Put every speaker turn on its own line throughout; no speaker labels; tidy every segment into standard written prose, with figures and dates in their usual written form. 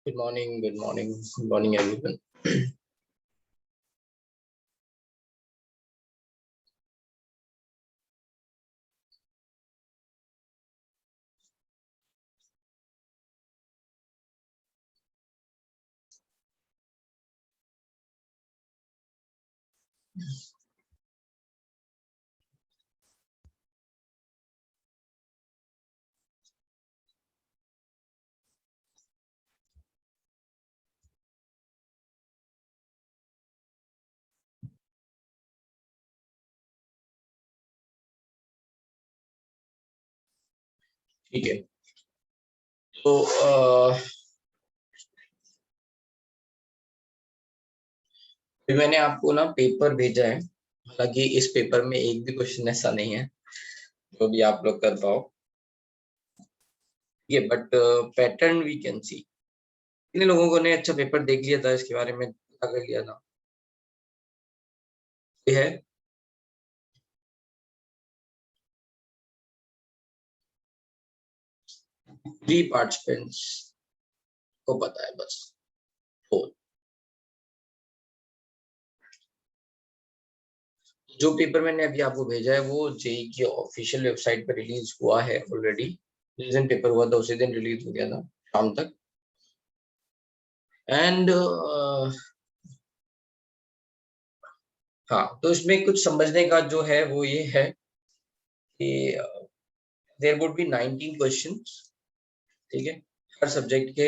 Good morning, good morning, good morning, everyone. ठीक है, तो मैंने आपको ना पेपर भेजा है। हालांकि इस पेपर में एक भी क्वेश्चन ऐसा नहीं है जो भी आप लोग कर पाओ। ये but pattern we can see. कितने लोगों ने अच्छा पेपर देख लिया था, इसके बारे में पता कर लिया था? ये है 3 पार्टिसिपेंट्स को पता है बस 4। जो पेपर मैंने अभी आपको भेजा है वो जेई की ऑफिशियल वेबसाइट पर रिलीज हुआ है ऑलरेडी। जिस दिन पेपर हुआ था उसी दिन रिलीज हो गया था शाम तक। एंड हाँ, तो इसमें कुछ समझने का जो है वो ये है कि देयर वुड बी 19 क्वेश्चंस। ठीक है, हर सब्जेक्ट के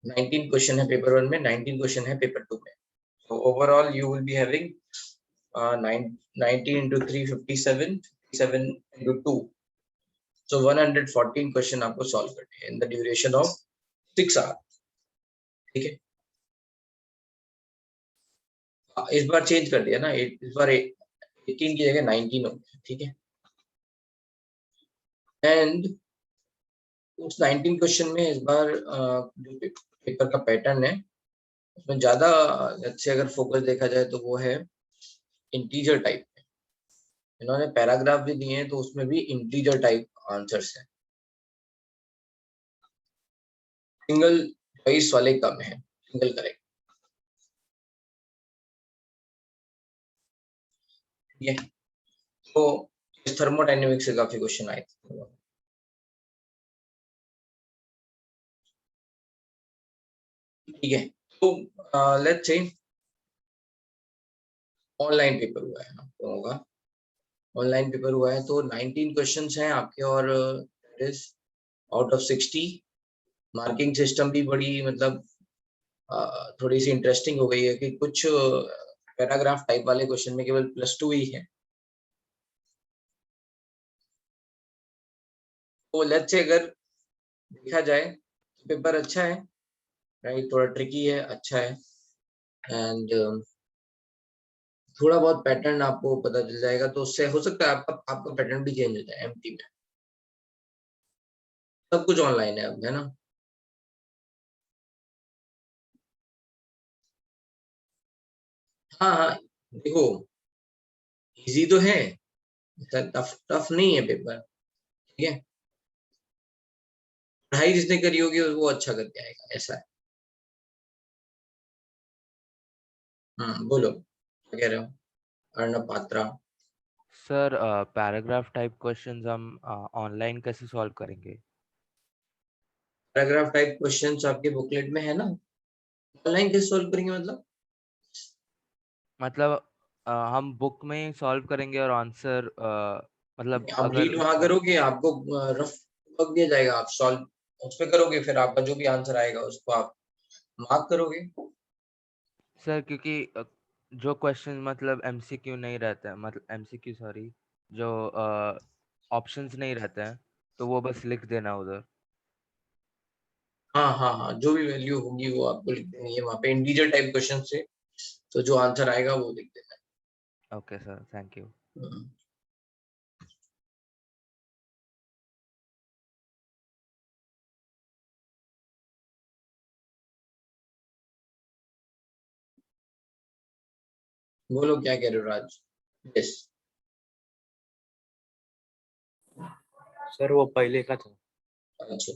19 क्वेश्चन है पेपर 1 में, 19 क्वेश्चन है पेपर 2 में। so overall you will be having 19 into 3 57, 57 into 2, so 114 question आपको सॉल्व करने हैं in the duration of 6 hour. ठीक है, इस बार चेंज कर दिया ना, इस बार 18 की जगह 19 हो गया। ठीक है, एंड उस 19 क्वेश्चन में इस बार जो पेपर का पैटर्न है उसमें ज्यादा अच्छे अगर फोकस देखा जाए तो वो है इंटीजर टाइप में। इन्होंने पैराग्राफ भी दिए हैं तो उसमें भी इंटीजर टाइप आंसर्स हैं। सिंगल चॉइस वाले कम है, सिंगल करेक्ट। ठीक है, तो इस थर्मोडायनेमिक्स से काफी क्वेश्चन आए थे। ठीक है, तो लेट्स से ऑनलाइन पेपर हुआ है आप लोगों का। ऑनलाइन पेपर हुआ है तो 19 क्वेश्चंस हैं आपके, और is out of 60। Marking system भी बड़ी मतलब थोड़ी सी इंटरेस्टिंग हो गई है कि कुछ पैराग्राफ टाइप वाले क्वेश्चन में केवल +2 ही है। तो लेट्स से अगर देखा जाए तो पेपर अच्छा है, राइट, थोड़ा ट्रिकी है, अच्छा है। एंड थोड़ा बहुत पैटर्न आपको पता चल जाएगा तो उससे हो सकता है आपका पैटर्न भी चेंज हो जाए एमटी में। सब कुछ ऑनलाइन है अब, है ना। हाँ हाँ, देखो इजी तो है, टफ टफ नहीं है पेपर। ठीक है, पढ़ाई जिसने करी होगी वो अच्छा करके आएगा, ऐसा है। बोलो क्या कह रहे हो Arnav Patra?
Sir paragraph type questions हम ऑनलाइन कैसे सॉल्व करेंगे?
पैराग्राफ टाइप क्वेश्चंस आपके बुकलेट में है ना। ऑनलाइन कैसे सॉल्व करेंगे मतलब?
मतलब हम बुक में ही सॉल्व करेंगे और आंसर मतलब
आप
अगर
रीड वहां करोगे, आपको रफ वर्क दिया जाएगा, आप सॉल्व उस पे करोगे, फिर आपका जो भी आंसर आएगा उसको आप मार्क करोगे।
सर क्योंकि जो क्वेश्चन मतलब एमसीक्यू नहीं रहता है, मतलब एमसीक्यू सॉरी, जो ऑप्शंस नहीं रहते हैं तो वो बस लिख देना उधर।
हाँ हाँ हाँ, जो भी वैल्यू होगी वो आपको लिख देनी है वहां पे इंटीजर टाइप क्वेश्चन से। तो जो आंसर आएगा वो लिख देना
ओके सर, थैंक यू।
है। बोलो क्या कह रहे हो राज? यस।
सर वो पहले का था।
अच्छा,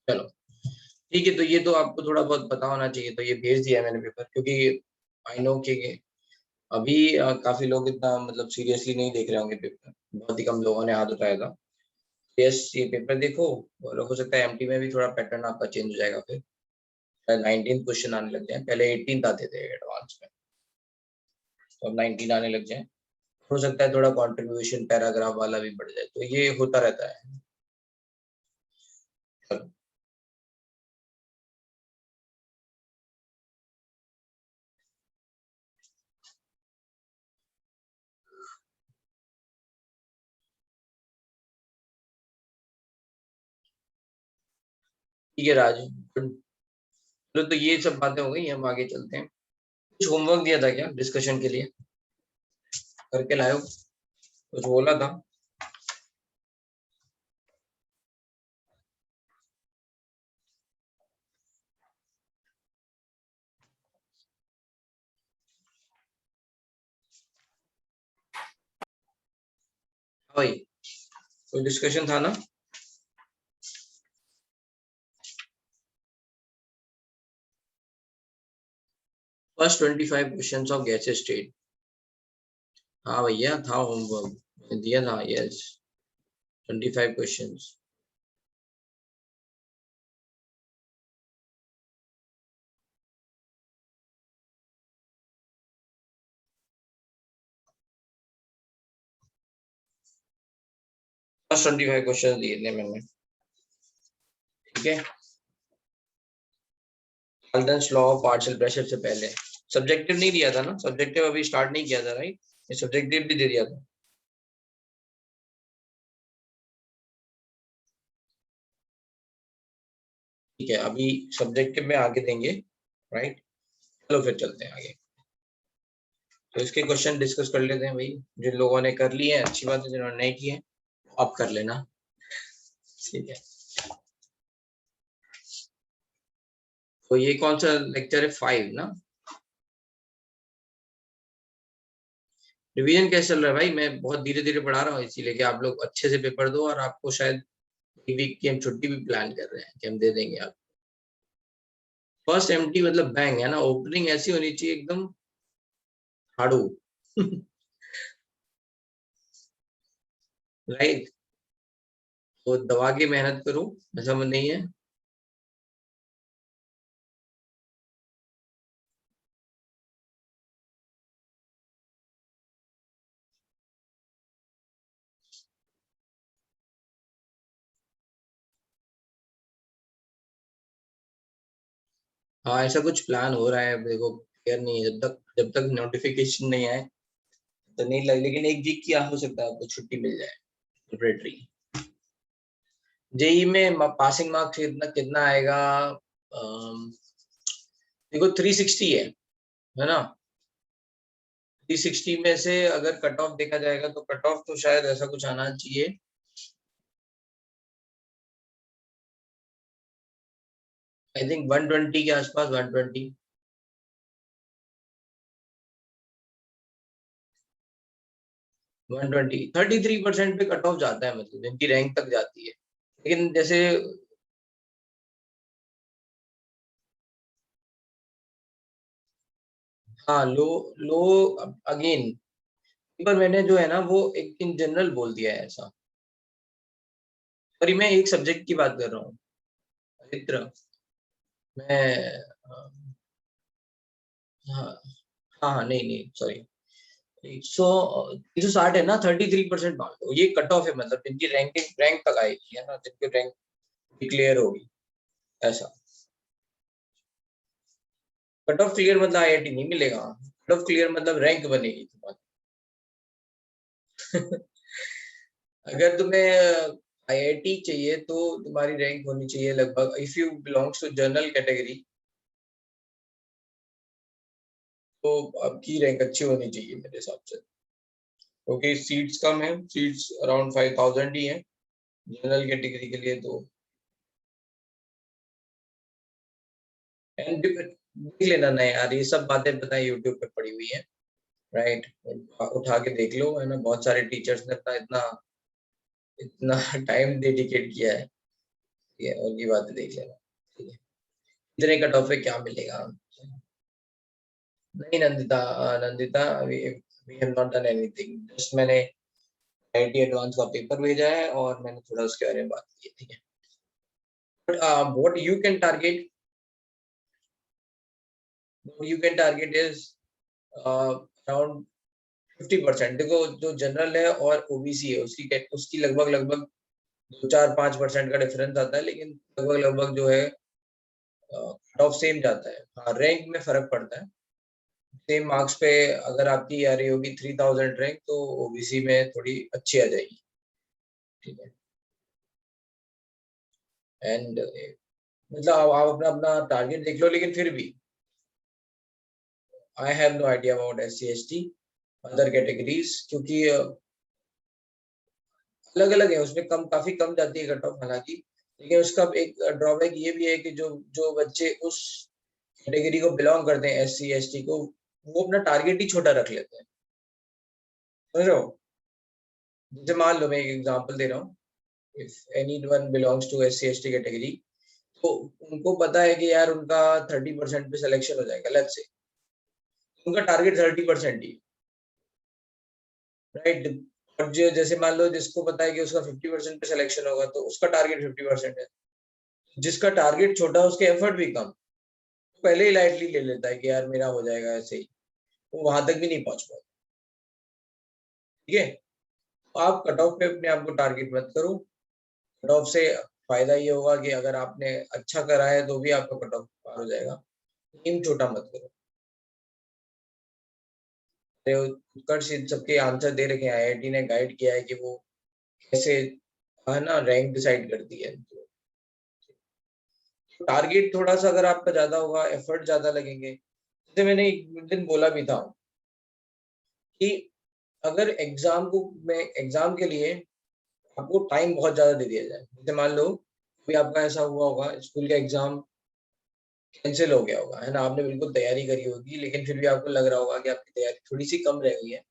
चलो ठीक है, तो ये तो आपको थोड़ा बहुत पता होना चाहिए, तो ये भेज दिया मैंने पेपर, क्योंकि आई नो कि अभी काफी लोग इतना मतलब सीरियसली नहीं देख रहे होंगे पेपर, बहुत ही कम लोगों ने हाथ उठाया था। यस, ये पेपर देखो, और हो सकता है एमटी में भी थोड़ा पैटर्न आपका चेंज हो जाएगा, फिर 19 क्वेश्चन आने लग जाए, पहले 18 आते थे एडवांस में, तो अब 19 आने लग जाए। हो सकता है थोड़ा कंट्रीब्यूशन पैराग्राफ वाला भी बढ़ जाए, तो ये होता रहता है। चलो ठीक है राज, चलो तो ये सब बातें हो गई, हम आगे चलते हैं। कुछ होमवर्क दिया था क्या डिस्कशन के लिए, करके लाओ, कुछ बोला था? हाँ भाई, कोई डिस्कशन था ना? First 25 questions of gases state. हाँ भैया, था होमवर्क दिया था, यस, 25 क्वेश्चंस। फर्स्ट 25 क्वेश्चन दिए थे मैंने, ठीक है। Dalton's law of partial pressure से पहले सब्जेक्टिव नहीं दिया था ना, सब्जेक्टिव अभी स्टार्ट नहीं किया था, राइट? ये सब्जेक्टिव भी दे दिया था। ठीक है, अभी सब्जेक्टिव में आगे देंगे, राइट? चलो फिर चलते हैं आगे। तो इसके क्वेश्चन डिस्कस कर लेते हैं भाई, जिन लोगों ने कर लिए हैं अच्छी बात है, जिन्होंने नहीं किए आप कर लेना, ठीक है। तो ये कौन सा लेक्चर है, 5 ना? रिवीजन कैसे चल रहा है भाई? मैं बहुत धीरे धीरे पढ़ा रहा हूँ, इसीलिए कि आप लोग अच्छे से पेपर दो, और आपको शायद एक वीक की हम छुट्टी भी प्लान कर रहे हैं कि हम दे देंगे आप। फर्स्ट एमटी मतलब बैंग है ना, ओपनिंग ऐसी होनी चाहिए एकदम झाड़ू। राइट, तो दबा के मेहनत करो, ऐसा मन नहीं है। हाँ, ऐसा कुछ प्लान हो रहा है, अब देखो क्लियर नहीं है, जब तक नोटिफिकेशन नहीं आए तो नहीं लगे, लेकिन एक वीक की हो सकता है आपको छुट्टी मिल जाए प्रिपरेटरी। जेई में पासिंग मार्क्स कितना कितना आएगा? देखो 360 है ना? 360 में से अगर कट ऑफ देखा जाएगा तो कट ऑफ तो शायद ऐसा कुछ आना चाहिए, आई थिंक 120 के आसपास, 120। 120 33% पे कट ऑफ जाता है, मतलब जिनकी रैंक तक जाती है, लेकिन जैसे हाँ, लो लो अगेन, पर मैंने जो है ना वो एक इन जनरल बोल दिया है ऐसा, पर मैं एक सब्जेक्ट की बात कर रहा हूँ मित्र, मैं हाँ हाँ हाँ, नहीं नहीं सॉरी, 160 है ना, 33% मान लो ये कट ऑफ है, मतलब जिनकी रैंकिंग रैंक तक आएगी, है ना, जिनकी रैंक क्लियर होगी, ऐसा। कट ऑफ क्लियर मतलब आईआईटी नहीं मिलेगा, कट ऑफ क्लियर मतलब रैंक बनेगी तुम्हारी। अगर तुम्हें आईआईटी चाहिए तो तुम्हारी रैंक होनी चाहिए लगभग, if you belongs to general category, तो आपकी रैंक अच्छी होनी चाहिए मेरे हिसाब से, क्योंकि सीट्स कम है, सीट्स अराउंड 5000 ही है जनरल कैटेगरी के लिए, तो एंड देख लेना ना यार, ये सब बातें पता है यूट्यूब पे पड़ी हुई है, राइट? उठा के देख लो, है ना, बहुत सारे टीचर्स ने अपना इतना इतना टाइम डेडिकेट किया है, ठीक है, उनकी बातें देख लेना। ठीक है, इतने कट ऑफ पे क्या मिलेगा? नहीं Nandita, Nandita we have not done anything, just मैंने आईआईटी एडवांस का पेपर भेजा है और मैंने थोड़ा उसके बारे में बात की है। ठीक है, but what you can target, you can target is around 50%। देखो जो जनरल है और ओबीसी है उसकी उसकी लगभग लगभग 2-4-5% का डिफरेंस आता है, लेकिन लगभग लगभग जो है कट ऑफ सेम जाता है। हाँ, रैंक में फर्क पड़ता है। सेम मार्क्स पे अगर आपकी आ रही होगी 3000 रैंक, तो ओबीसी में थोड़ी अच्छी आ जाएगी। ठीक है, एंड मतलब आप अपना अपना टारगेट देख लो, लेकिन फिर भी I have no idea about SC ST other categories, क्योंकि अलग अलग है, उसमें कम काफी कम जाती है कट ऑफ हालांकि, लेकिन उसका एक ड्रॉबैक ये भी है कि जो जो बच्चे उस कैटेगरी को बिलोंग करते हैं, SC ST को, वो अपना टारगेट ही छोटा रख लेते हैं। समझ रहे हो? जैसे मान लो मैं एक एग्जांपल दे रहा हूँ, if anyone belongs to SC ST category, तो उनको पता है कि यार उनका 30% पे सिलेक्शन हो जाएगा, लेट्स से उनका टारगेट 30% ही, राइट? और जो जैसे मान लो जिसको पता है कि उसका 50% पे सिलेक्शन होगा, तो उसका टारगेट 50% है। जिसका टारगेट छोटा उसके एफर्ट भी कम, तो पहले ही लाइटली ले लेता है कि यार मेरा हो जाएगा ऐसे ही, वो वहां तक भी नहीं पहुंच पाता। ठीक है, तो आप कट ऑफ पे अपने आप को टारगेट मत करो। कट ऑफ से फायदा ये होगा कि अगर आपने अच्छा करा है तो भी आपका कट ऑफ पार हो जाएगा। एम छोटा मत करो। उत्कर्ष इन सबके आंसर दे रखे हैं, आईआईटी ने गाइड किया है कि वो कैसे है ना रैंक डिसाइड करती है। तो टारगेट थोड़ा सा अगर आपका ज्यादा होगा, एफर्ट ज्यादा लगेंगे। जैसे मैंने एक दिन बोला भी था कि अगर एग्जाम को मैं एग्जाम के लिए आपको टाइम बहुत ज्यादा दे दिया जाए, जैसे मान लो कोई आपका ऐसा हुआ होगा, स्कूल का एग्जाम कैंसिल हो गया होगा, है ना, आपने बिल्कुल तैयारी करी होगी, लेकिन फिर भी आपको लग रहा होगा कि आपकी तैयारी थोड़ी सी कम रह गई है,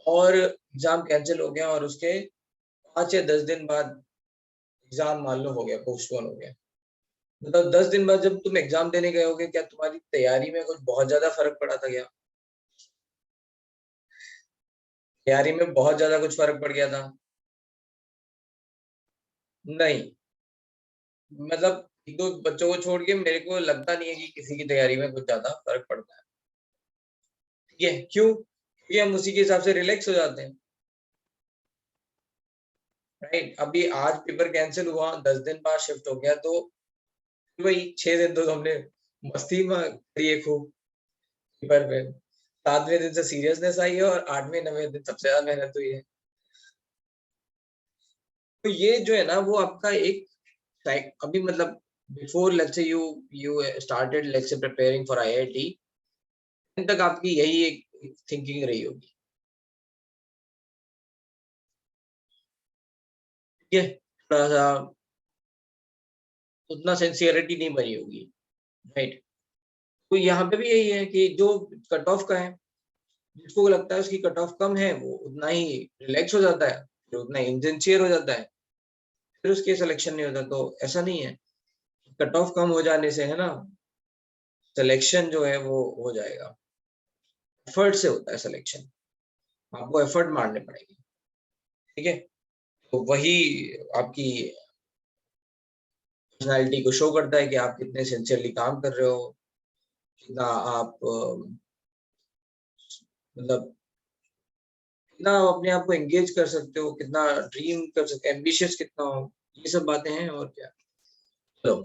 और एग्जाम कैंसिल हो गया और उसके 5 या 10 दिन बाद एग्जाम मान लो हो गया, पोस्टपोन हो गया। मतलब 10 दिन बाद जब तुम एग्जाम देने गए होगे, क्या तुम्हारी तैयारी में कुछ बहुत ज्यादा फर्क पड़ा था क्या? तैयारी में बहुत ज्यादा कुछ फर्क पड़ गया था? नहीं, मतलब एक दो बच्चों को छोड़ के मेरे को लगता नहीं है कि किसी की तैयारी में कुछ ज्यादा फर्क पड़ता है। ठीक है, क्यों? क्योंकि हम उसी के हिसाब से रिलैक्स हो जाते हैं, राइट? अभी आज पेपर कैंसिल हुआ, 10 दिन बाद शिफ्ट हो गया, तो वही 6 दिन तो हमने मस्ती में करी है खूब पेपर पे। 7वें दिन से सीरियसनेस आई है और 8वें 9वें दिन सबसे ज्यादा मेहनत हुई है। तो ये जो है ना वो आपका एक अभी मतलब before let's say you you started let's say preparing for IIT तक आपकी यही एक थिंकिंग रही होगी। ठीक है, थोड़ा सा उतना सिंसियरिटी नहीं बनी होगी, राइट? तो यहाँ पे भी यही है कि जो कट ऑफ का है, जिसको लगता है उसकी कट ऑफ कम है, वो उतना ही रिलैक्स हो जाता है, फिर उतना इंसिंसियर हो जाता है, फिर उसके सिलेक्शन नहीं होता। तो ऐसा नहीं है, कट ऑफ कम हो जाने से है ना सिलेक्शन जो है वो हो जाएगा। एफर्ट से होता है सिलेक्शन, आपको एफर्ट मारने पड़ेंगे। ठीक है, तो वही आपकी पर्सनैलिटी को शो करता है कि आप कितने सिंसियरली काम कर रहे हो, कितना आप मतलब कितना अपने आप को एंगेज कर सकते हो, कितना ड्रीम कर सकते हो, एम्बिशियस कितना हो, ये सब बातें हैं और क्या। चलो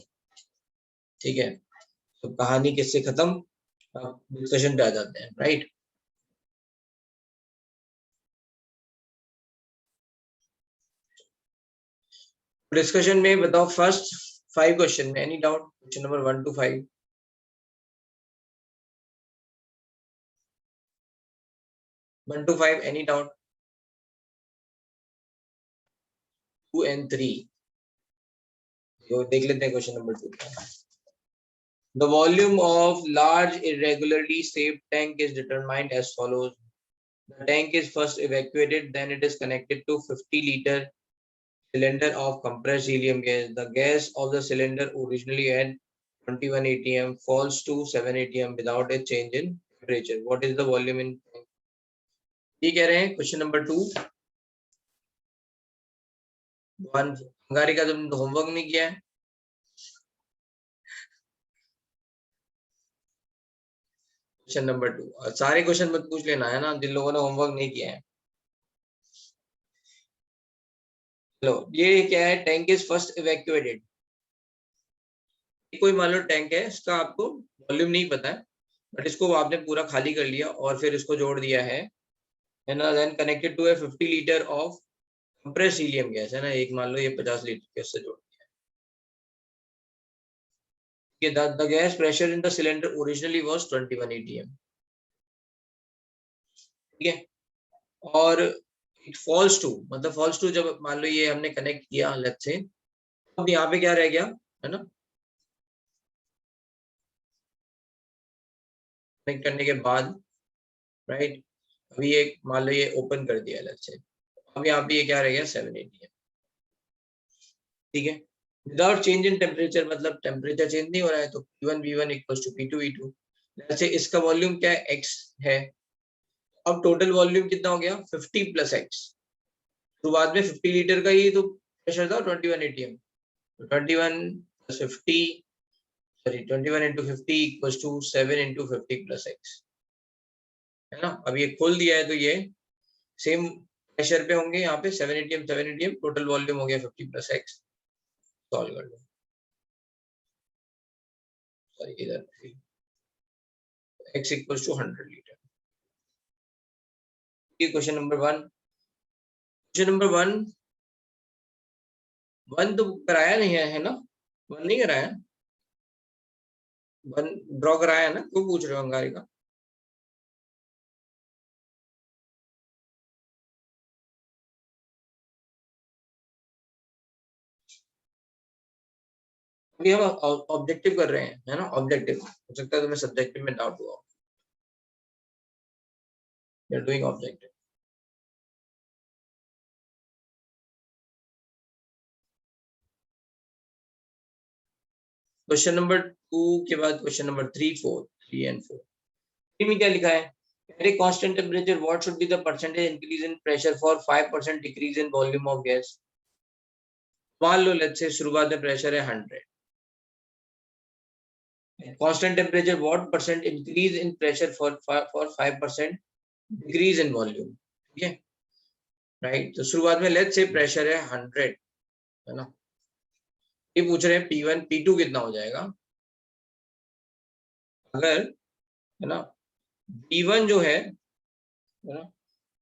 ठीक है, तो कहानी किससे खत्म, अब डिस्कशन पे आ जाते हैं, राइट? डिस्कशन में बताओ, फर्स्ट 5 क्वेश्चन में any doubt, question number 1 to 5। 1 to 5 any doubt, 2 and 3। तो देख लेते हैं question number 2। The volume of large irregularly shaped tank is determined as follows. The tank is first evacuated, then it is connected to 50 liter cylinder of compressed helium gas. The gas of the cylinder originally had 21 atm falls to 7 atm without a change in temperature. What is the volume in? ये कह रहे हैं question number 2 one angari का तुमने homework नहीं किया है। Question number 2 सारे क्वेश्चन मत पूछ लेना है ना जिन लोगों ने होमवर्क नहीं किया है। चलो ये क्या है, टैंक इज फर्स्ट इवैक्यूएटेड। कोई मान लो टैंक है, इसका आपको वॉल्यूम नहीं पता है, बट इसको आपने पूरा खाली कर लिया और फिर इसको जोड़ दिया है ना, then connected to a 50 litre of compressed helium gas है ना, एक मान लो ये 50 लीटर के उससे जोड़ दिया है। The gas pressure in the cylinder originally was 21 atm, ठीक है। और इट फॉल्स टू, मतलब फॉल्स टू जब मान लो ये हमने कनेक्ट किया लेट्स से, अब यहाँ पे क्या रह गया है ना, कनेक्ट करने के बाद राइट, अभी ये मान लो ये ओपन कर दिया लेट्स से, अब यहाँ पे ये क्या रह गया 7 atm, ठीक है। विदाउट चेंज इन टेम्परेचर, मतलब टेम्परेचर चेंज नहीं हो रहा है, तो P1 V1 equals to P2 V2। जैसे इसका वॉल्यूम क्या है, x है। अब टोटल वॉल्यूम कितना हो गया 50 प्लस x, तो बाद में 50 लीटर का ही तो प्रेशर था 21 atm, 21 plus 50 sorry 21 into 50 equals to 7 into 50 plus x, है ना। अब ये खोल दिया है तो ये सेम प्रेशर पे होंगे, यहाँ पे 7 atm 7 atm, टोटल वॉल्यूम हो गया 50 प्लस x। सॉल्व कर लो, सॉरी इधर x equals to 100 litre. Question number 1, question number 1 तो कराया नहीं है ना, 1 नहीं कराया, 1 ड्रॉ कराया है ना, क्यों पूछ रहे हो अंगारी का? अभी हम ऑब्जेक्टिव कर रहे हैं है ना, ऑब्जेक्टिव हो सकता है तुम्हें सब्जेक्टिव में डाउट हुआ, we are doing objective. Question number 2 के बाद क्वेश्चन नंबर 3 4 3 एंड 4, में क्या लिखा है, at a constant temperature what should be the percentage increase in pressure for 5% decrease in volume of gas। मान लो लेट्स से शुरुआत में प्रेशर है 100, constant temperature what percent increase in pressure for 5% decrease in volume, ठीक है right. तो शुरुआत में let's say pressure है 100 है ना, ये पूछ रहे हैं P1 P2 कितना हो जाएगा, अगर है ना P1 जो है ना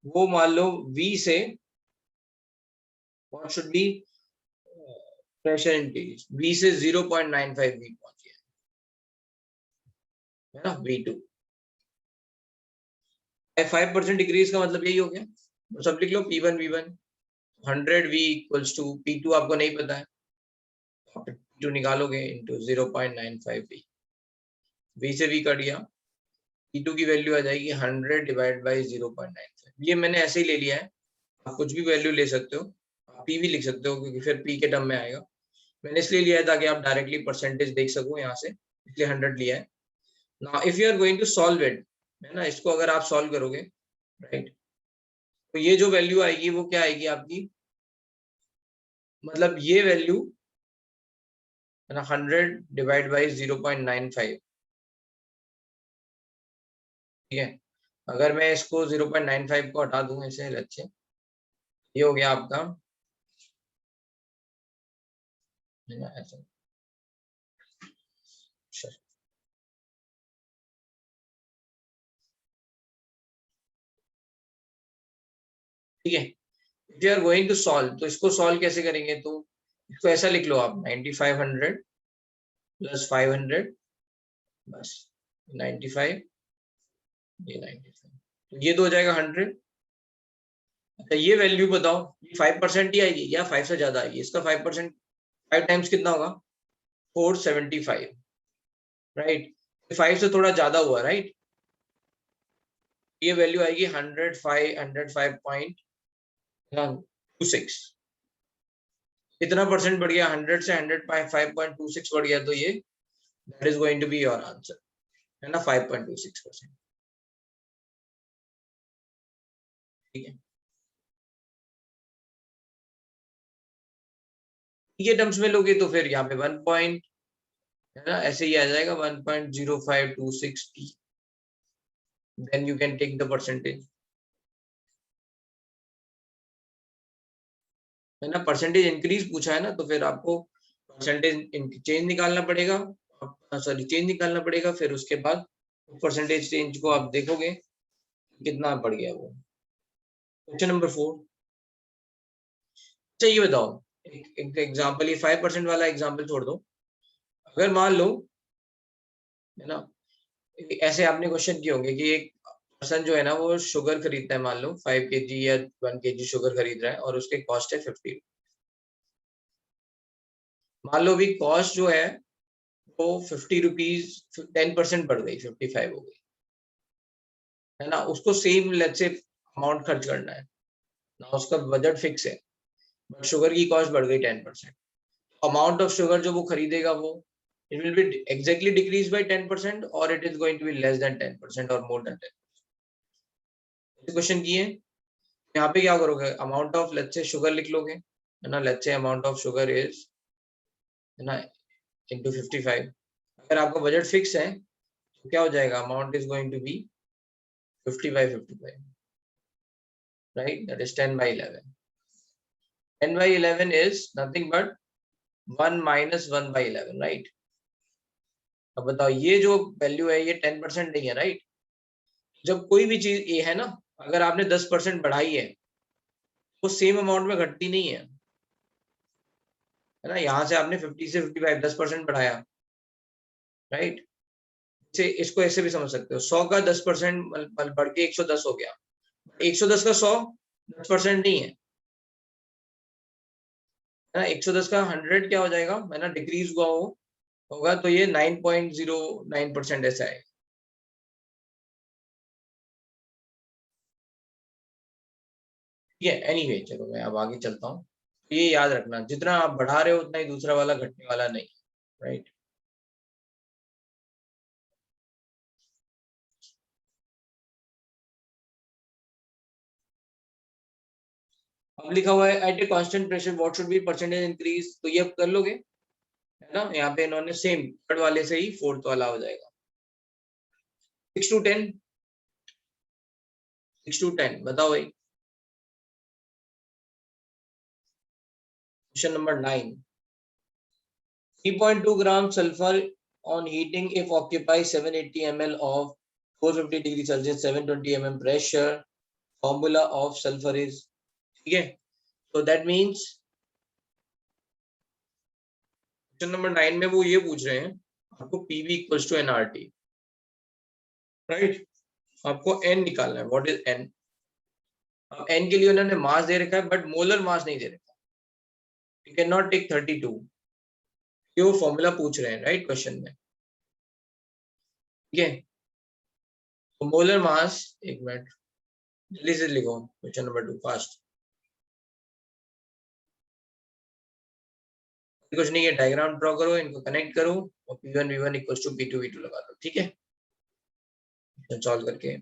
वो मान लो V से what should be pressure increase, V से 0.95 V पहुंची है ना, V2 5% डिक्रीज का मतलब यही हो गया, तो सब लिख लो P1 V1 100 V equals to P2 आपको नहीं पता है, P2 निकालोगे इनटू 0.95 V, V से V कट गया, P2 की वैल्यू आ जाएगी 100 डिवाइड बाय 0.95। ये मैंने ऐसे ही ले लिया है, आप कुछ भी वैल्यू ले सकते हो, आप P भी लिख सकते हो क्योंकि फिर P के टर्म में आएगा, मैंने इसलिए लिया है ताकि आप डायरेक्टली परसेंटेज देख सको यहाँ से, इसलिए 100 लिया है। Now if you are going to solve it है ना, इसको अगर आप सॉल्व करोगे राइट, तो ये जो वैल्यू आएगी वो क्या आएगी आपकी, मतलब ये वैल्यू है ना 100 डिवाइड बाई 0.95, ठीक है। अगर मैं इसको 0.95 को हटा दूं ऐसे अच्छे, ये हो गया आपका है ना ऐसा, ठीक है। If you are going to solve, तो इसको सॉल्व कैसे करेंगे, तो इसको ऐसा लिख लो आप 9500 प्लस 500 बस 95, ये 95, तो ये तो हो जाएगा 100। अच्छा ये वैल्यू बताओ, ये 5% ही आएगी या 5 से ज्यादा आएगी, इसका 5% 5 टाइम्स कितना होगा 475 राइट, 5 से थोड़ा ज्यादा हुआ राइट, ये वैल्यू आएगी 105.26, कितना परसेंट बढ़ गया, 100 से 105.26 बढ़ गया, तो ये that is going to be your answer, है ना, 5.26%। ठीक है, ये टर्म्स में लोगे तो फिर यहाँ पे 1 पॉइंट, है ना, ऐसे ही आ जाएगा 1.0526 p, then you can take the percentage, है ना। परसेंटेज इंक्रीज पूछा है ना, तो फिर आपको परसेंटेज चेंज निकालना पड़ेगा, सॉरी चेंज निकालना पड़ेगा, फिर उसके बाद परसेंटेज चेंज को आप देखोगे कितना बढ़ गया वो। क्वेश्चन नंबर 4, अच्छा ये बताओ, एक एग्जांपल, ये 5% वाला एग्जांपल छोड़ दो, अगर मान लो, है ना, ऐसे आपने क्वेश्चन किए होंगे कि एक पर्सन जो है ना वो शुगर खरीदता है, मान लो 5 kg या 1 kg शुगर खरीद रहा है और उसके कॉस्ट है 50। मान लो भी कॉस्ट जो है वो 50 रुपीज 10% बढ़ गई, 55 हो गई, है ना। उसको सेम लेट्स से अमाउंट खर्च करना है ना, उसका बजट फिक्स है, बट शुगर की कॉस्ट बढ़ गई 10%, अमाउंट ऑफ शुगर जो वो खरीदेगा वो it will be exactly decreased by 10% or it is going to be less than 10% or more than 10%। Question किए, यहाँ पे क्या करोगे, amount of let's say sugar लिख लोगे, है ना, let's say amount of sugar is, है ना, इनटू 55। अगर आपका बजट फिक्स है तो क्या हो जाएगा, amount is going to be 50/55, right, that is 10/11। 10/11 is nothing but 1 minus 1/11, right. अब बताओ ये जो वैल्यू है ये 10% नहीं है, राइट। जब कोई भी चीज ये है ना, अगर आपने 10% बढ़ाई है वो सेम अमाउंट में घटती नहीं है ना। यहाँ से आपने 50 से 55 10% बढ़ाया, राइट। से इसको ऐसे भी समझ सकते हो, 100 का 10% बढ़ के 110 हो गया, 110 का 100 10% नहीं है ना, 110 का 100 क्या हो जाएगा, है ना, डिक्रीज हुआ हो होगा, तो ये 9.09% ऐसा है। ठीक है, एनीवे चलो मैं अब आगे चलता हूँ। ये याद रखना, जितना आप बढ़ा रहे हो उतना ही दूसरा वाला घटने वाला नहीं, राइट। अब लिखा हुआ है at a constant pressure what should be percentage increase, तो ये अब कर लोगे, है ना। यहाँ पे इन्होंने सेम थर्ड वाले से ही फोर्थ वाला हो जाएगा, 6 to 10, 6 to 10 बताओ भाई। Question number 9, 3.2 gram sulphur on heating if occupy 780 ml of 450 degree Celsius 720 mm pressure, formula of sulfur is, ठीक है। तो दैट मींस क्वेश्चन नंबर 9 में वो ये पूछ रहे हैं आपको PV equals to nRT, right. आपको एन निकालना है, व्हाट इज एन। अब एन के लिए उन्होंने मास दे रखा है बट मोलर मास नहीं दे रखा, यू कैन नॉट टेक 32, ये वो फॉर्मूला पूछ रहे हैं, राइट, क्वेश्चन में। ठीक है, तो मोलर मास, एक मिनट जल्दी से लिखो क्वेश्चन नंबर 2 फास्ट। कुछ नहीं है, डायग्राम ड्रॉ करो, इनको कनेक्ट करो और P1 V1 equals to P2 V2 लगा दो, ठीक है, सॉल्व करके,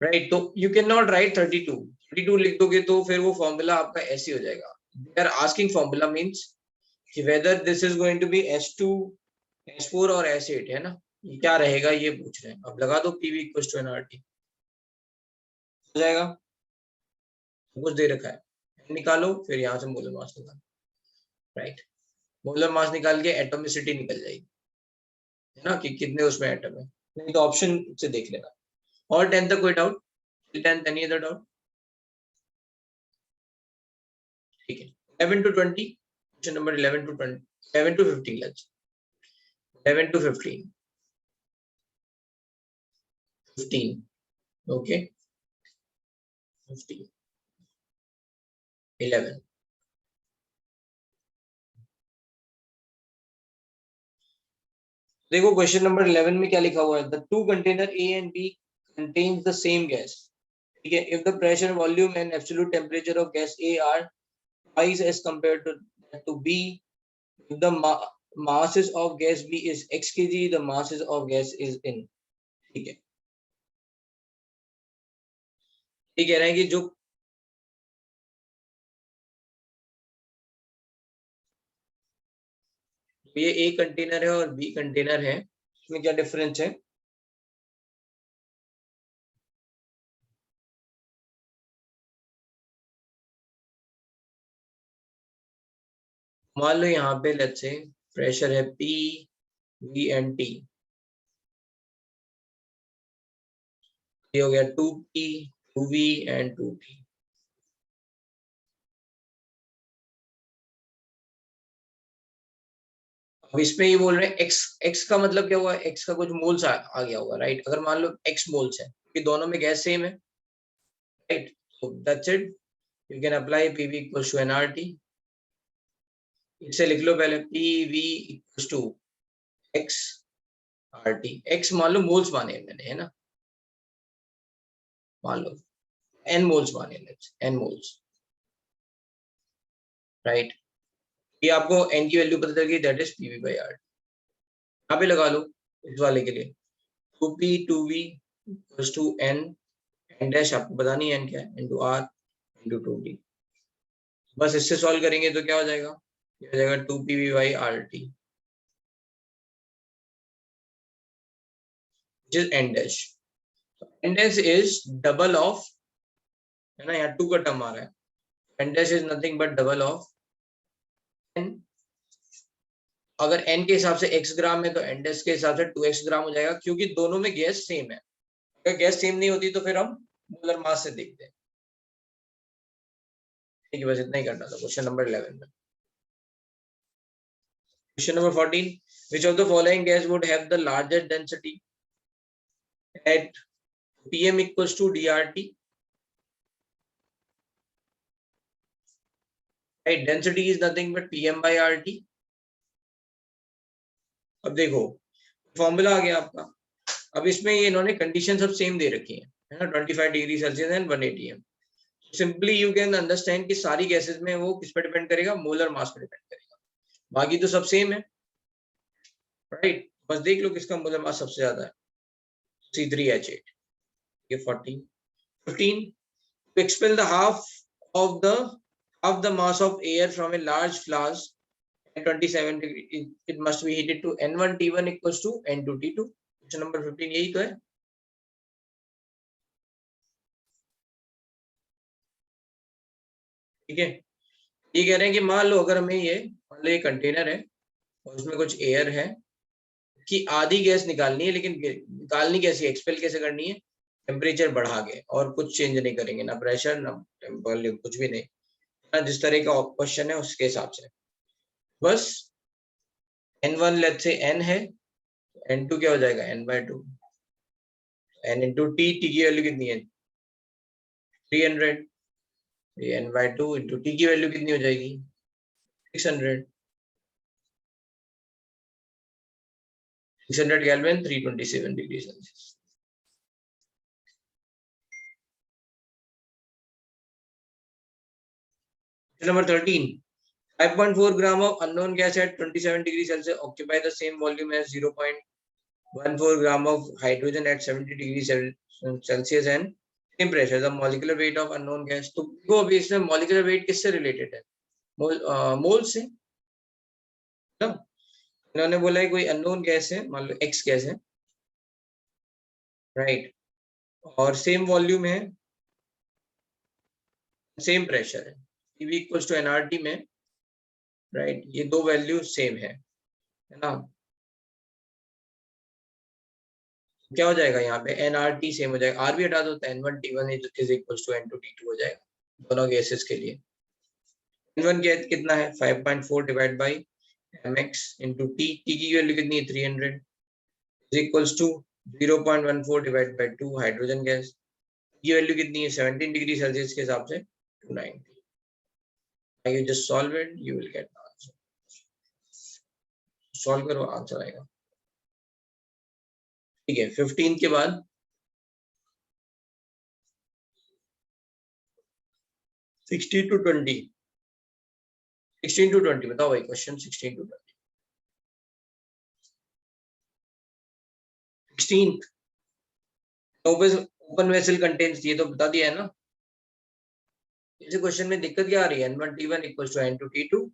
राइट। तो यू कैन नॉट राइट 32 लिख दोगे तो फिर वो फॉर्मूला आपका ऐसे हो जाएगा। They are asking formula means कि whether this is going to be S2 S4 और S8, है ना, ये क्या रहेगा ये पूछ रहे हैं। अब लगा दो PV इक्वल्स टू एनआरटी, हो जाएगा, कुछ दे रखा है, निकालो, फिर यहाँ से मोलर मास निकालो, राइट। मोलर मास निकाल के एटॉमिसिटी निकल जाएगी, है ना, कि कितने उसमें एटम है, नहीं तो ऑप्शन से देख लेना। और 10 तक कोई डाउट, 10 एनी अदर डाउट, ठीक है। 11 to 20, question number 11 to 20, 11 to 15, let's 11 to 15, 15, okay, 15, 11। देखो क्वेश्चन नंबर 11 में क्या लिखा हुआ है, the two container A and B contains the same gas, ठीक है, if the pressure volume and absolute temperature of gas A are twice as compared to B. If the masses of gas B is x kg, the masses of gas is in. ठीक है, ये कह रहे हैं कि जो ये a container है और बी कंटेनर है, इसमें क्या डिफरेंस है? मान लो यहाँ पे लेट्स से प्रेशर है P, V एंड T, ये हो गया 2P, 2V एंड 2T। अब इसमें ये बोल रहे हैं x का मतलब क्या हुआ? x का कुछ मोल्स आ गया होगा, राइट? अगर मान लो x मोल्स है, कि दोनों में गैस सेम है, right? so that's it, you can apply PV equals to nRT। इससे लिख लो पहले PV equals to x RT। x मान लो मोल्स माने मैंने, है ना? मान लो n मोल्स माने, n मोल्स, राइट? ये आपको n की वैल्यू पता चल गई, that is PV by RT। यहाँ पे लगा लो इस वाले के लिए 2P 2V equals to n dash, आपको पता नहीं n क्या है, into R into 2D। बस इससे सॉल्व करेंगे तो क्या हो जाएगा? ये हो जाएगा 2PV by RT, which is n dash। n dash is double of, है ना, यहाँ 2 का टर्म आ रहा है, n dash is nothing but double of n। अगर n के हिसाब से x ग्राम है तो n dash के हिसाब से 2x ग्राम हो जाएगा, क्योंकि दोनों में गैस सेम है। अगर गैस सेम नहीं होती तो फिर हम मोलर मास से देखते हैं। ठीक है, बस इतना ही करना था क्वेश्चन नंबर 11 में। Question number 14, which of the following gas would have the largest density at Pm equals to DRT? Right, density is nothing but Pm by RT। अब देखो फॉर्मूला आ गया आपका। अब इसमें ये इन्होंने कंडीशन सब सेम दे रखी है ना, 25 degree Celsius and 1 atm। Simply you can understand कि सारी गैसेस में वो किस पे डिपेंड करेगा? मोलर मास पे डिपेंड करेगा। बाकी तो सब सेम है, राइट? बस देख लो किसका मोलर मास सबसे ज्यादा है, C3H8। ये 14 15, to expel the half of the mass of air from a large flask at 27 degree, it must be heated to N1 T1 equals to N2 T2। Question number 15 यही तो है। ठीक है, ये कह रहे हैं कि मान लो अगर हमें मान लो ये कंटेनर है और उसमें कुछ एयर है कि आधी गैस निकालनी है, लेकिन निकालनी कैसी है, एक्सपेल कैसे करनी है? टेम्परेचर बढ़ा के, और कुछ चेंज नहीं करेंगे, ना प्रेशर ना वॉल्यूम, कुछ भी नहीं, ना जिस तरह का क्वेश्चन है उसके हिसाब से। बस N1 लेट्स से n है, N2 क्या हो जाएगा? n/2, n into t, t की वैल्यू कितनी है? 300। ये n/2 into t की वैल्यू कितनी हो जाएगी? 600। 600 kelvin, 327 degree Celsius. Number 13, 5.4 gram of unknown gas at 27 degrees Celsius occupy the same volume as 0.14 gram of hydrogen at 70 degrees Celsius and same pressure। The molecular weight of unknown gas, तो वो अभी इसमें molecular weight किससे related है? मोल से ना। इन्होंने बोला है कोई unknown गैस है, मान लो X गैस है, राइट, और सेम वॉल्यूम है, सेम प्रेशर है, PV equals to nRT में, राइट, ये दो वैल्यू सेम है ना। क्या हो जाएगा यहाँ पे? nRT सेम हो जाएगा, R भी हटा दो तो N1 T1 is equals to N2 T2 हो जाएगा दोनों गैसेस के लिए। N1 कितना है? 5.4 divide by mx into t, t की वैल्यू कितनी है? 300 is equals to 0.14 divide by 2 hydrogen gas की वैल्यू कितनी है? 17 डिग्री सेल्सियस के हिसाब से 290। you just solve it, you will get the answer। Solve करो, आंसर आएगा। ठीक है, 15 के बाद 16 to 20, 16 to 20 बताओ भाई, question 16 to 20। 16 open vessel contains, ये तो बता दिया है ना। इस क्वेश्चन में दिक्कत क्या आ रही है? N1T1 equals to N2T2।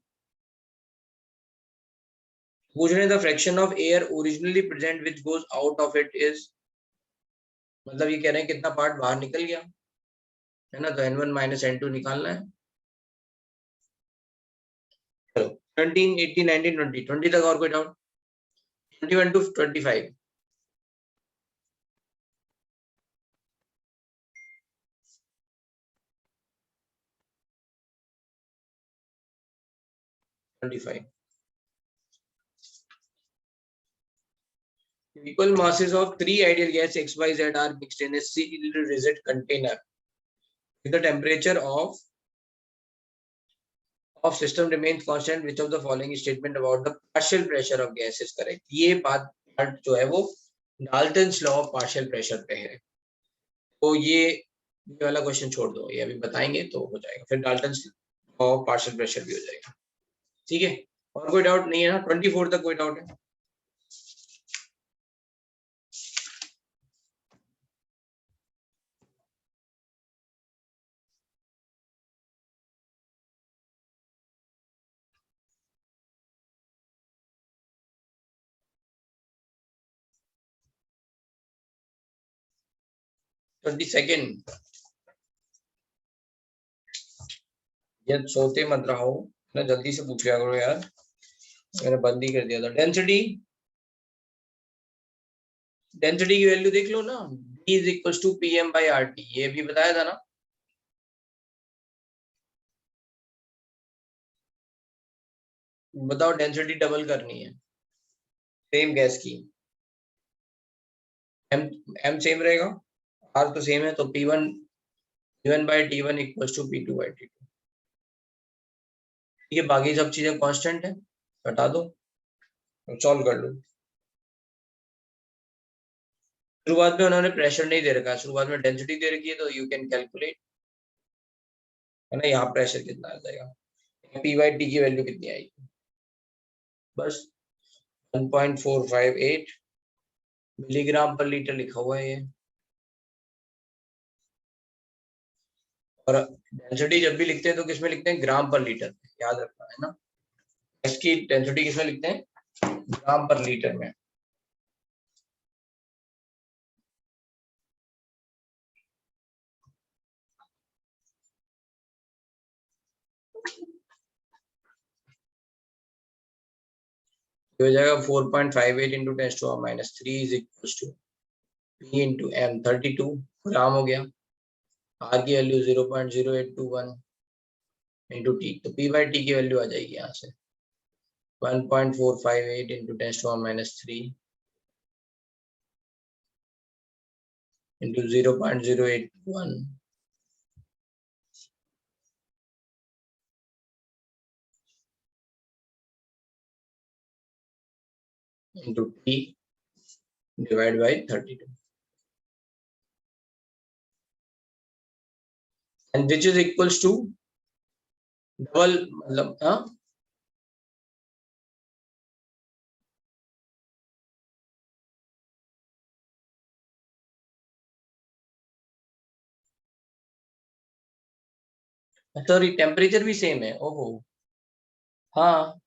पूछ रहे the fraction of air originally present which goes out of it is, मतलब ये कह रहे हैं कितना पार्ट बाहर निकल गया है ना, तो N1 माइनस N2 निकालना है। चलो 17, 18, 19, 20, 20 तक और कोई doubt? 21 to 25। Equal masses of three ideal gas X, Y, Z are mixed in a sealed rigid container. If the temperature of system remains constant, which of the following statement about the partial pressure of gas is correct? ये part जो है वो Dalton's law of partial pressure पे है, तो ये वाला question छोड़ दो, ये अभी बताएंगे तो हो जाएगा, फिर Dalton's law of partial pressure भी हो जाएगा। ठीक है, और कोई डाउट नहीं है ना? 24 तक कोई डाउट है? सेकेंड, ये सोते मत रहो ना, जल्दी से पूछ लिया करो यार, मैंने बंद ही कर दिया था। डेंसिटी की वैल्यू देख लो ना, D is equal to PM/RT, ये भी बताया था ना। बताओ, डेंसिटी डबल करनी है सेम गैस की, M सेम रहेगा, R तो सेम है, तो P1/T1 इक्वल टू P2/T2। ये बाकी सब चीजें कांस्टेंट है, हटा दो, सॉल्व कर लो। शुरुआत में उन्होंने प्रेशर नहीं दे रखा, शुरुआत में डेंसिटी दे रखी है, तो यू कैन कैलकुलेट, है ना, यहाँ प्रेशर कितना आ जाएगा, P/T की वैल्यू कितनी आएगी, बस 1.458 मिलीग्राम पर लीटर लिखा हुआ है ये। और डेंसिटी जब भी लिखते हैं तो किसमें लिखते हैं? ग्राम पर लीटर, याद रखना है ना, इसकी डेंसिटी किसमें लिखते हैं? ग्राम पर लीटर में। हो जाएगा 4.58 into 10⁻³ is equal to P into M 32 gram हो गया। R की वैल्यू 0.0821 इंटू T, तो P/T की वैल्यू आ जाएगी यहाँ से 1.458 into 10⁻³ into 0.0821 into T divide by 32, and which is equals to double, मतलब हाँ, सॉरी टेम्परेचर भी सेम है, ओहो हाँ,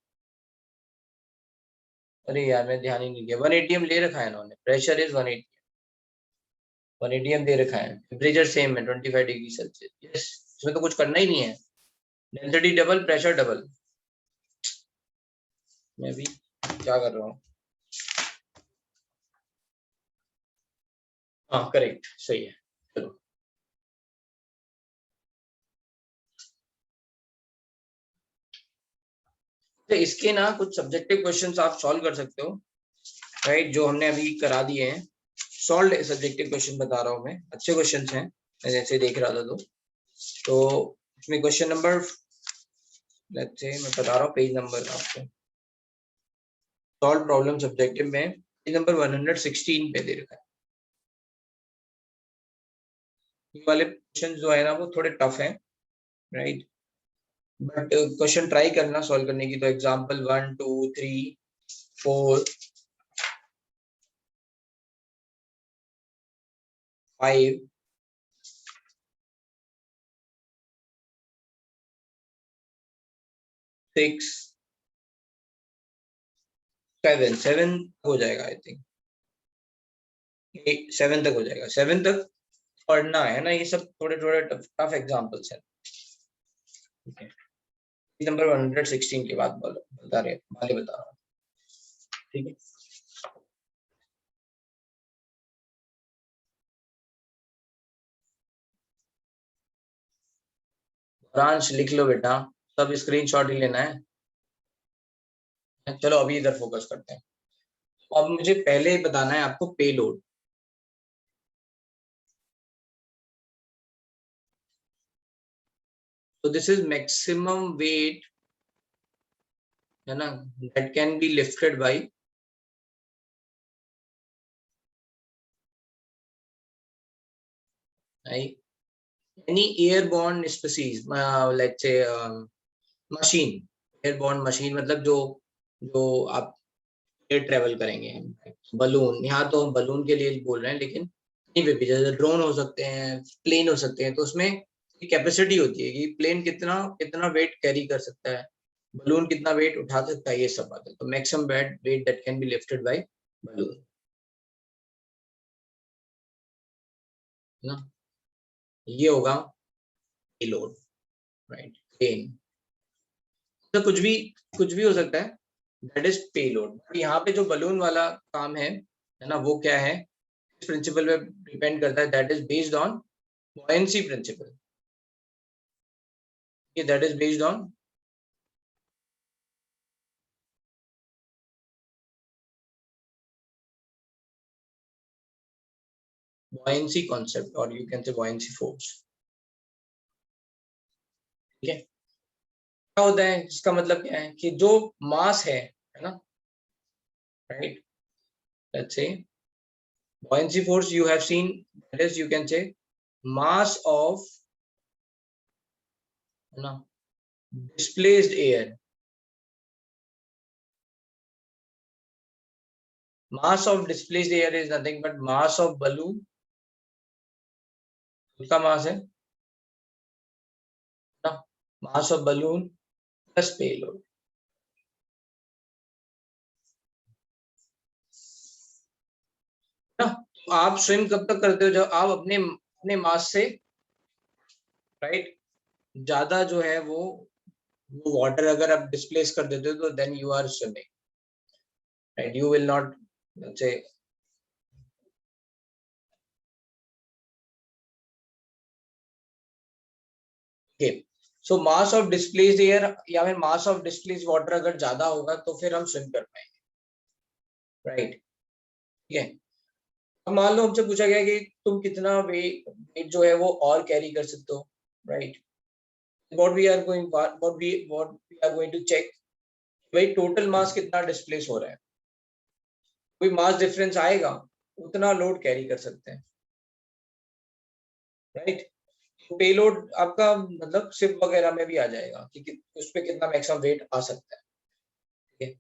अरे यार मैं ध्यान ही नहीं दिया, 1 atm ले रखा है इन्होंने, प्रेशर इज 1 atm दे रखा है, टेम्परेचर सेम है 25 डिग्री सेल्सियस, यस, इसमें तो कुछ करना ही नहीं है, डेंसिटी डबल प्रेशर डबल। मैं भी क्या कर रहा हूँ, हाँ करेक्ट, सही है। चलो तो इसके ना कुछ सब्जेक्टिव क्वेश्चंस आप सॉल्व कर सकते हो, राइट, जो हमने अभी करा दिए हैं, सॉल्व सब्जेक्टिव क्वेश्चन बता रहा हूँ मैं, अच्छे क्वेश्चंस हैं, मैं जैसे देख रहा था तो इसमें क्वेश्चन नंबर, लेट्स से मैं बता रहा हूँ पेज नंबर आपको, सॉल्व प्रॉब्लम सब्जेक्टिव में पेज नंबर 116 पे दे रखा है। ये वाले क्वेश्चन जो है ना वो थोड़े टफ हैं, राइट, बट क्वेश्चन ट्राई करना सॉल्व करने की। तो एग्जांपल 1 2 3 4 5 6 7 7 हो जाएगा आई थिंक, 7 तक हो जाएगा। 7 तक पढ़ना है ना, ये सब थोड़े थोड़े टफ एग्जांपल्स हैं। ठीक है, नंबर 116 के बाद बता रहे वाले बता रहा हूँ। ठीक है, ब्रांच लिख लो बेटा, सब स्क्रीनशॉट ही लेना है। चलो अभी इधर फोकस करते हैं। अब मुझे पहले ही बताना है आपको पेलोड। तो दिस इज मैक्सिमम वेट, है ना, that can be lifted bye any airborne species, let's say machine. Airborne machine मतलब जो जो आप एयर ट्रेवल करेंगे। बलून, यहाँ तो हम बलून के लिए बोल रहे हैं, लेकिन कहीं पे भी जैसे ड्रोन हो सकते हैं, प्लेन हो सकते हैं, तो उसमें कैपेसिटी होती है कि प्लेन कितना कितना वेट कैरी कर सकता है, बलून कितना वेट उठा सकता है, ये सब बात है। तो maximum weight that can be lifted bye balloon, है ना, ये होगा पेलोड, राइट। प्लेन तो कुछ भी हो सकता है, दैट इज पेलोड। यहाँ पे जो बलून वाला काम है ना, वो क्या है, इस प्रिंसिपल पे डिपेंड करता है, that is based on buoyancy principle. ये that is based on buoyancy concept, और you can say buoyancy force। ठीक है, क्या होता है, इसका मतलब क्या है कि जो मास है ना, right, let's say buoyancy force you have seen, that is you can say mass of, है ना, displaced air। Mass of displaced air is nothing but mass of balloon, उसका मास है ना, mass of balloon plus payload। ना, तो आप swim कब तक करते हो, जब आप अपने अपने मास से, राइट, ज्यादा जो है वो वाटर अगर आप डिस्प्लेस कर देते हो, तो then you are swimming, right, you will not say. Okay, so mass of displaced air या फिर मास ऑफ डिस्प्लेस्ड वाटर अगर ज्यादा होगा तो फिर हम स्विम कर पाएंगे, राइट। ठीक है, अब मान लो हमसे पूछा गया कि तुम कितना वेट जो है वो और कैरी कर सकते हो, right. what we are going to check, भाई टोटल मास कितना डिस्प्लेस हो रहा है, कोई मास डिफरेंस आएगा, उतना लोड कैरी कर सकते हैं, राइट। पेलोड आपका मतलब शिप वगैरह में भी आ जाएगा कि उस पे कितना मैक्सिमम वेट आ सकता है। ठीक है,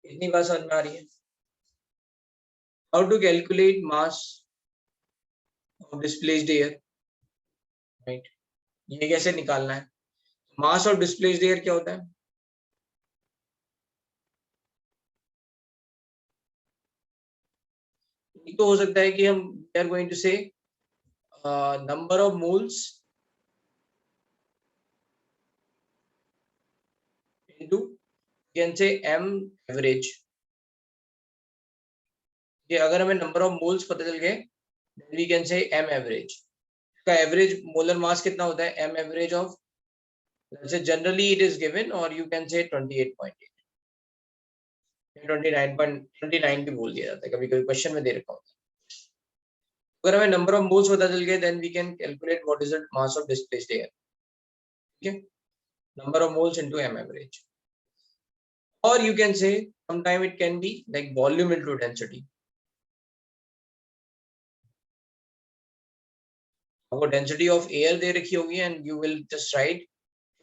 इतनी बात समझ में आ रही है। How to calculate mass of displaced air, right, ये कैसे निकालना है। मास ऑफ डिस्प्लेस्ड एयर क्या होता है, ये तो हो सकता है कि हम we are going to say number of moles into can say m average. ये अगर हमें नंबर ऑफ मोल्स पता चल गए, we can say m average, का एवरेज मोलर मास कितना होता है, m average of, generally it is given, और यू कैन से 28.8, 29 भी बोल दिया जाता है, कभी कभी क्वेश्चन में दे रखा होता है। अगर हमें नंबर ऑफ मोल्स पता चल गए, then we can calculate what is the mass of displaced air. ठीक है, number of moles into m average, और you can say sometime it can be like volume into density। आपको density of air दे रखी होगी, and you will just right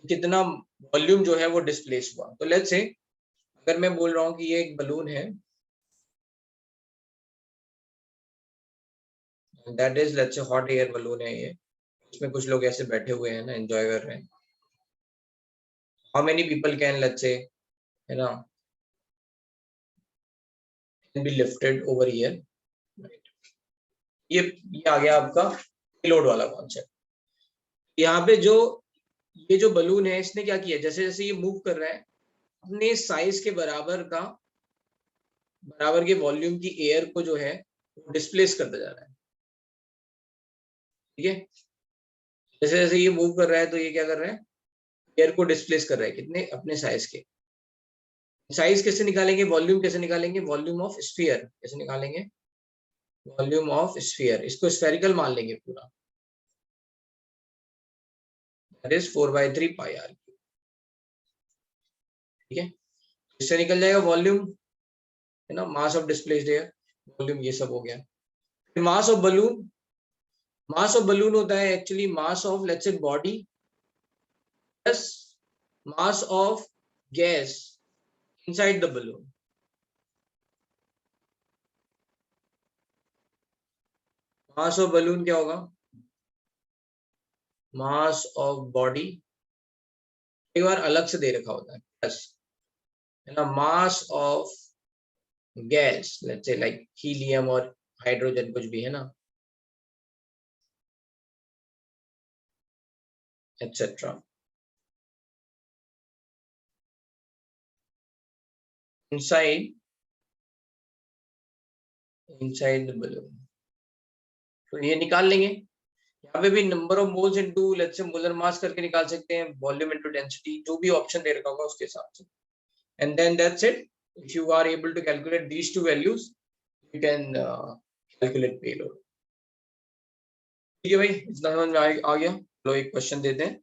कितना volume जो है वो डिस्प्लेस हुआ। तो लेट्स से अगर मैं बोल रहा हूँ कि ये एक बलून है, that is let's say hot air balloon है ये, इसमें कुछ लोग ऐसे बैठे हुए हैं ना, एंजॉय कर रहे हैं। How many people can let's say, है ना, can be lifted over here. ये आ गया आपका पेलोड वाला कॉन्सेप्ट। यहाँ पे जो ये जो बलून है इसने क्या किया, जैसे जैसे ये मूव कर रहा है अपने साइज के बराबर के वॉल्यूम की एयर को जो है वो डिस्प्लेस करता जा रहा है। ठीक है, जैसे जैसे ये मूव कर रहा है तो ये क्या कर रहा है, एयर को डिस्प्लेस कर रहा है, कितने, अपने साइज के। साइज कैसे निकालेंगे, वॉल्यूम कैसे निकालेंगे, वॉल्यूम ऑफ स्फीयर कैसे निकालेंगे, वॉल्यूम ऑफ स्फीयर, इसको स्फेरिकल मान लेंगे पूरा, दैट इज 4/3 पाई आर। ठीक है, इससे निकल जाएगा वॉल्यूम, है ना, मास ऑफ डिस्प्लेस्ड एयर, वॉल्यूम, ये सब हो गया। Mass of balloon, mass of balloon होता है actually mass of let's say body plus mass of gas inside the balloon. Mass of balloon क्या होगा, मास ऑफ बॉडी, एक बार अलग से दे रखा होता है प्लस, है ना, mass of gas let's say like helium और हाइड्रोजन कुछ भी, है ना, etcetera, inside inside the balloon. तो ये निकाल लेंगे, यहाँ पे भी number of moles into let's say molar mass करके निकाल सकते हैं, वॉल्यूम इनटू डेंसिटी, जो भी ऑप्शन दे रखा होगा उसके हिसाब से, and then that's it. If you are able to calculate these two values you can calculate payload. ठीक है भाई, इतना समझ में आ गया। लो एक क्वेश्चन देते हैं।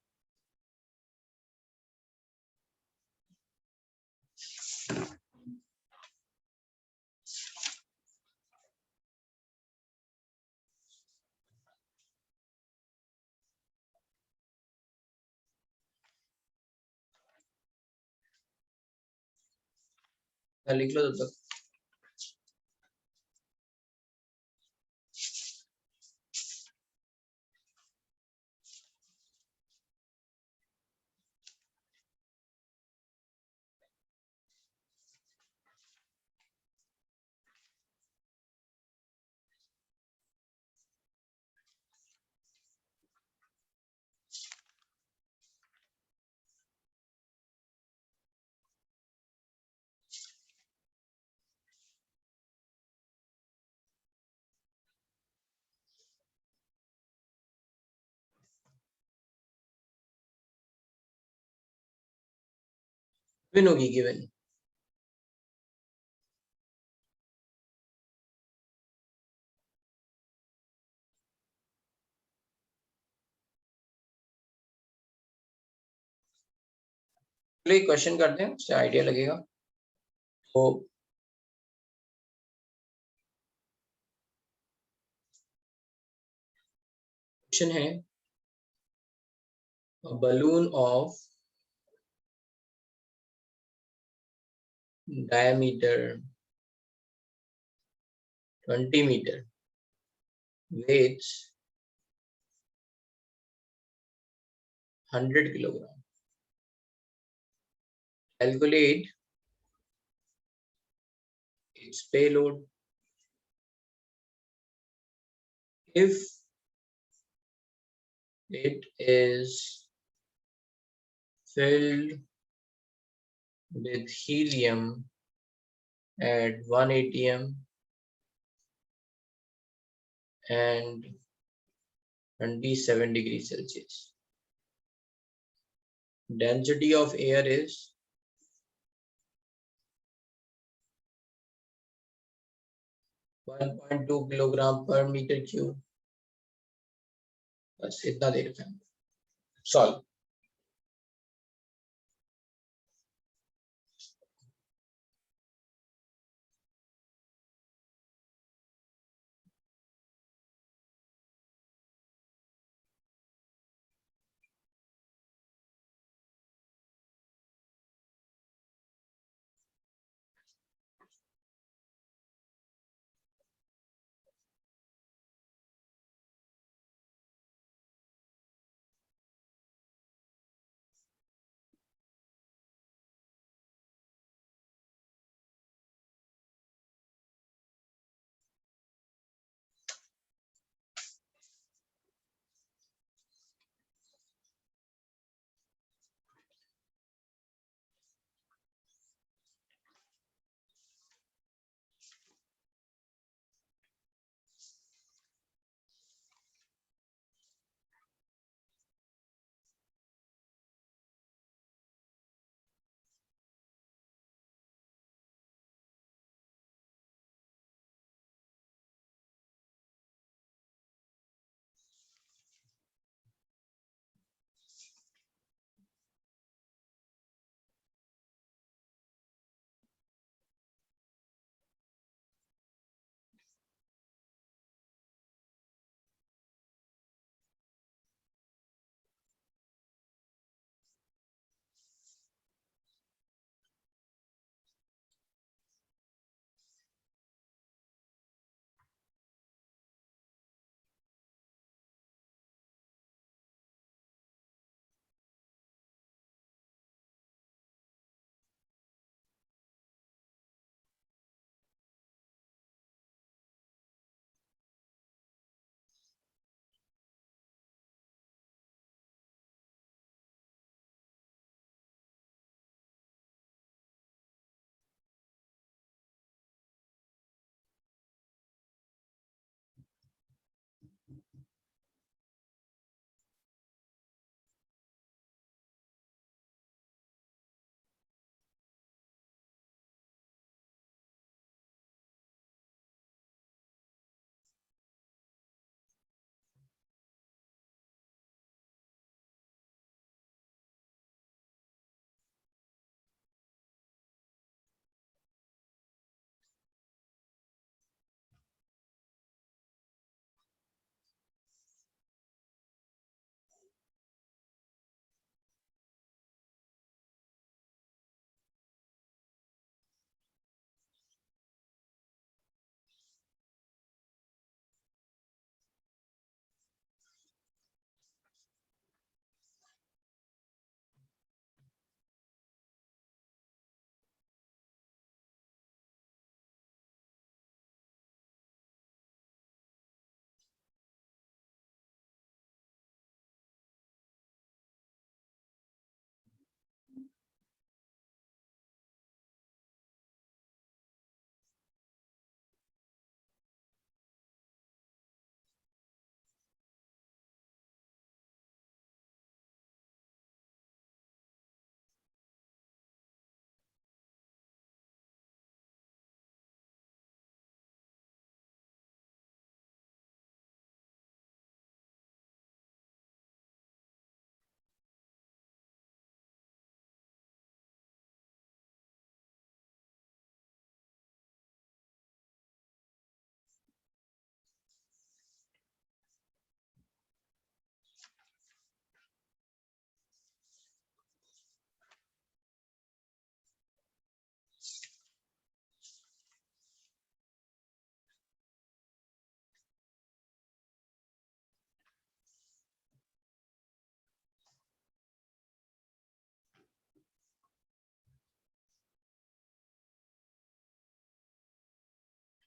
लिख लो तब तक। गिवन होगी, गिवन। चलो एक क्वेश्चन करते हैं, उससे आइडिया लगेगा। तो क्वेश्चन है, balloon of diameter 20 meter weighs 100 kilogram. Calculate its payload if it is filled with helium at 1 atm and 27 degrees Celsius. Density of air is 1.2 kilogram per meter cube. बस इतना दे रखा है। Solve.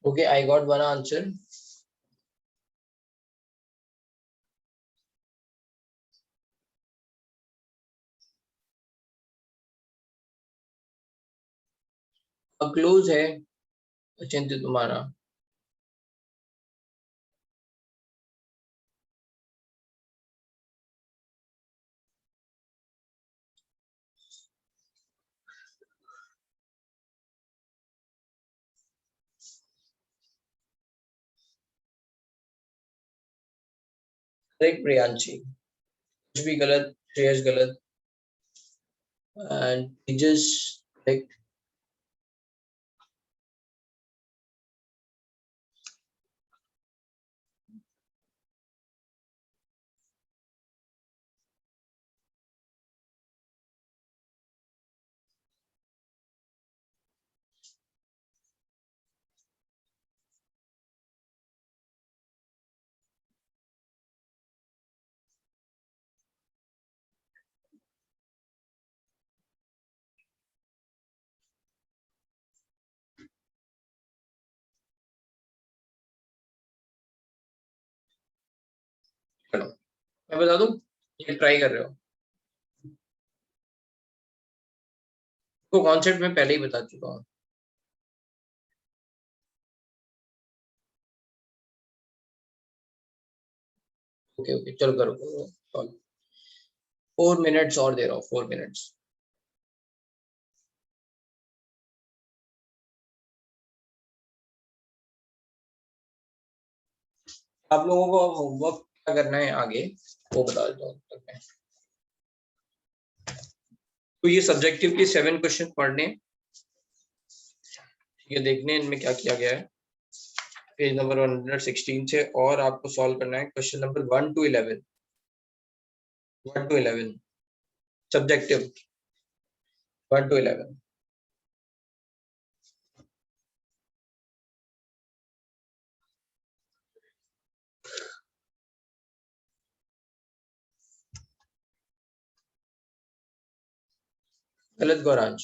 Okay, I got one answer. Close है चिंतित तुम्हारा। Correct Priyanshi, कुछ भी गलत, श्रेयस गलत एंड तेजस करेक्ट। चलो मैं बता दूं, ये ट्राई कर रहे हो तो कॉन्सेप्ट में पहले ही बता चुका हूँ। ओके ओके चलो करो करो। 4 मिनट्स और दे रहा हूँ, 4 मिनट्स। आप लोगों को होमवर्क क्या करना है आगे वो बता देता हूँ तब मैं। तो ये सब्जेक्टिव के 7 क्वेश्चन पढ़ने, ये देखने इनमें क्या किया गया है पेज नंबर 116 से, और आपको सॉल्व करना है question number 1 to 11, 1 to 11 subjective, 1 to 11। गलत गौरांश।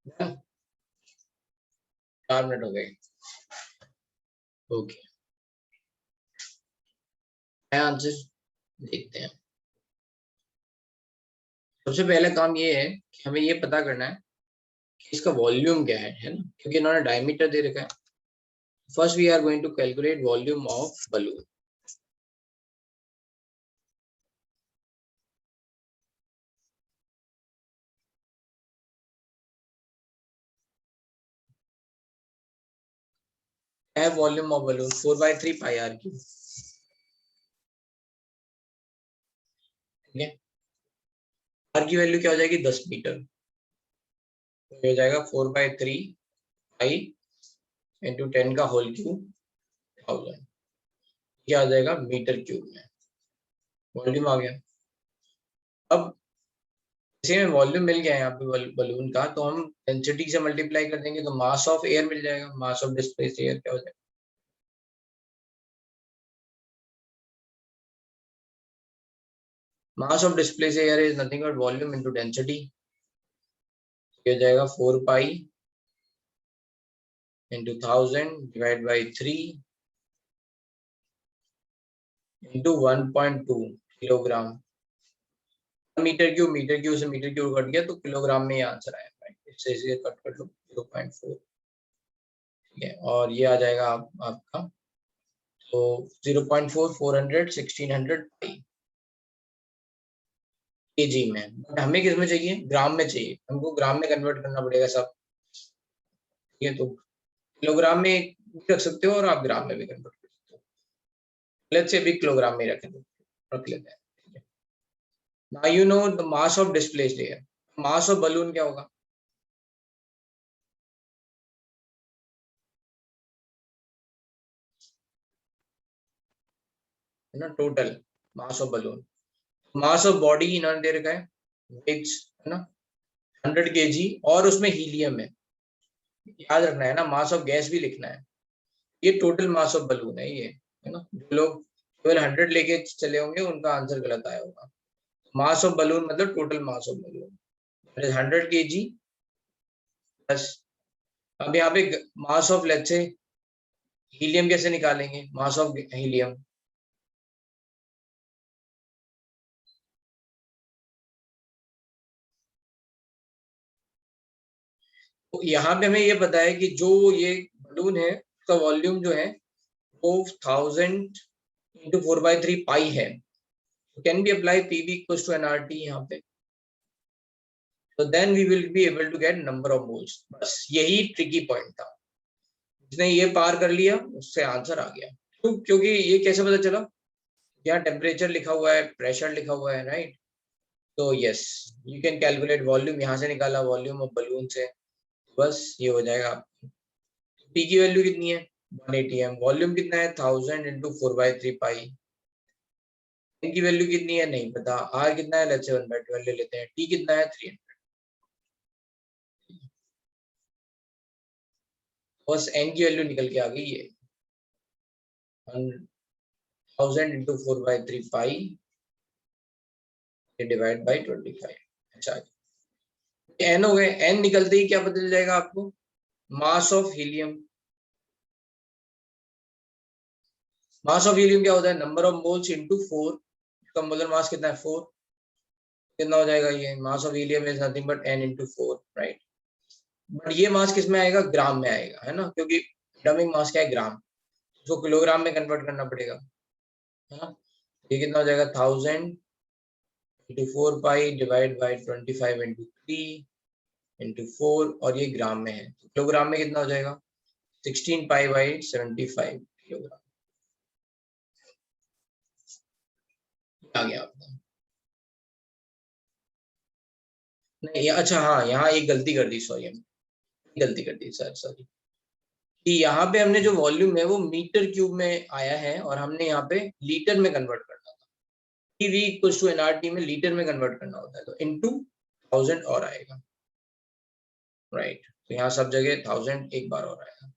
4 मिनट हो गए। ओके, आंसर देखते हैं। सबसे पहला काम ये है कि हमें ये पता करना है कि इसका वॉल्यूम क्या है ना, क्योंकि इन्होंने डायमीटर दे रखा है। First we are going to calculate volume of balloon. Volume of balloon 4/3 pi r cube. ठीक है, आर की वैल्यू क्या हो जाएगी 10 मीटर, तो हो जाएगा 4/3 पाई इंटू 10 का होल क्यूब 1000, क्या आ जाएगा मीटर क्यूब में। वॉल्यूम आ गया। अब जैसे में वॉल्यूम मिल गया है यहाँ पे बलून का, तो हम डेंसिटी से मल्टीप्लाई कर देंगे तो मास ऑफ एयर मिल जाएगा। मास ऑफ डिस्प्लेस्ड एयर क्या हो जाएगा, mass of displaced air is nothing but volume into density. हो जाएगा 4 pi into 1000 divide by 3 into 1.2 kilogram. Metre cube से मीटर क्यूब कट गया तो किलोग्राम में ये आंसर आया। इससे इसे कट कर लो 0.4। ठीक है, और ये आ जाएगा आपका तो 0.4 400 1600 केजी में। बट हमें किस में चाहिए, ग्राम में चाहिए, हमको ग्राम में कन्वर्ट करना पड़ेगा सब। ठीक है, तो किलोग्राम में भी रख सकते हो और आप ग्राम में भी कन्वर्ट कर सकते हो। लेट्स से भी किलोग्राम में रख लेते हैं। Now you know the mass of displaced air. Mass of balloon क्या होगा, है ना, total mass of balloon. Mass of body इन्होंने दे रखा है वेट्स, है ना, 100 केजी, और उसमें हीलियम है। याद रखना है ना, मास ऑफ गैस भी लिखना है। ये टोटल मास ऑफ बलून है ये, है ना। जो लोग केवल 100 लेके चले होंगे उनका आंसर गलत आया होगा। मास ऑफ बलून मतलब total mass of balloon 100 KG plus. अब यहाँ पे mass of let's say helium कैसे निकालेंगे, मास ऑफ हीलियम, तो यहाँ पे हमें ये पता है कि जो ये बलून है उसका वॉल्यूम जो है वो 1000 इंटू 4/3 पाई है। Can be apply PV equals to nRT यहाँ पे, तो then we will be able to get number of moles. बस यही ट्रिकी पॉइंट था, जिसने ये पार कर लिया उससे आंसर आ गया। क्योंकि ये कैसे पता चला, यहाँ टेम्परेचर लिखा हुआ है, प्रेशर लिखा हुआ है, राइट। तो yes, you can calculate volume, यहाँ से निकाला वॉल्यूम ऑफ बलून से, बस ये हो जाएगा। पी की वैल्यू कितनी है 180 एम, वॉल्यूम कितना है 1000 इंटू 4/3 पाई, एन की वैल्यू कितनी है नहीं पता, आर कितना है लेट्स से 1/12 ले लेते हैं, टी कितना है 300। बस एन की वैल्यू निकल के आ गई है 1000 इंटू 4/3 पाई डिवाइड बाई 25। अच्छा, एन हो गए। एन निकलते ही क्या पता चल जाएगा आपको, मास of helium. Mass of helium क्या होता है, नंबर ऑफ मोल्स इंटू 4, इसका मोलर मास कितना है 4, कितना हो जाएगा ये, मास of helium is nothing but n into 4, right. But ये मास किस में आएगा, ग्राम में आएगा, है ना, क्योंकि एटॉमिक मास क्या है ग्राम, उसको किलोग्राम में कन्वर्ट करना पड़ेगा, है ना। ये कितना हो जाएगा 1000 into 4 pi divide by 25 into 3 into 4, और ये ग्राम में है तो किलोग्राम में कितना हो जाएगा 16 पाई बाई 75 किलोग्राम। आ गया आपका, नहीं अच्छा हाँ, यहाँ एक गलती कर दी, सॉरी, गलती कर दी सर, सॉरी, कि यहाँ पे हमने जो वॉल्यूम है वो मीटर क्यूब में आया है और हमने यहाँ पे लीटर में कन्वर्ट करना था। वी इक्वल्स टू एनआरटी में लीटर में कन्वर्ट करना होता है, तो इनटू 1000 और आएगा, राइट। तो यहाँ सब जगह 1000 एक बार और आएगा,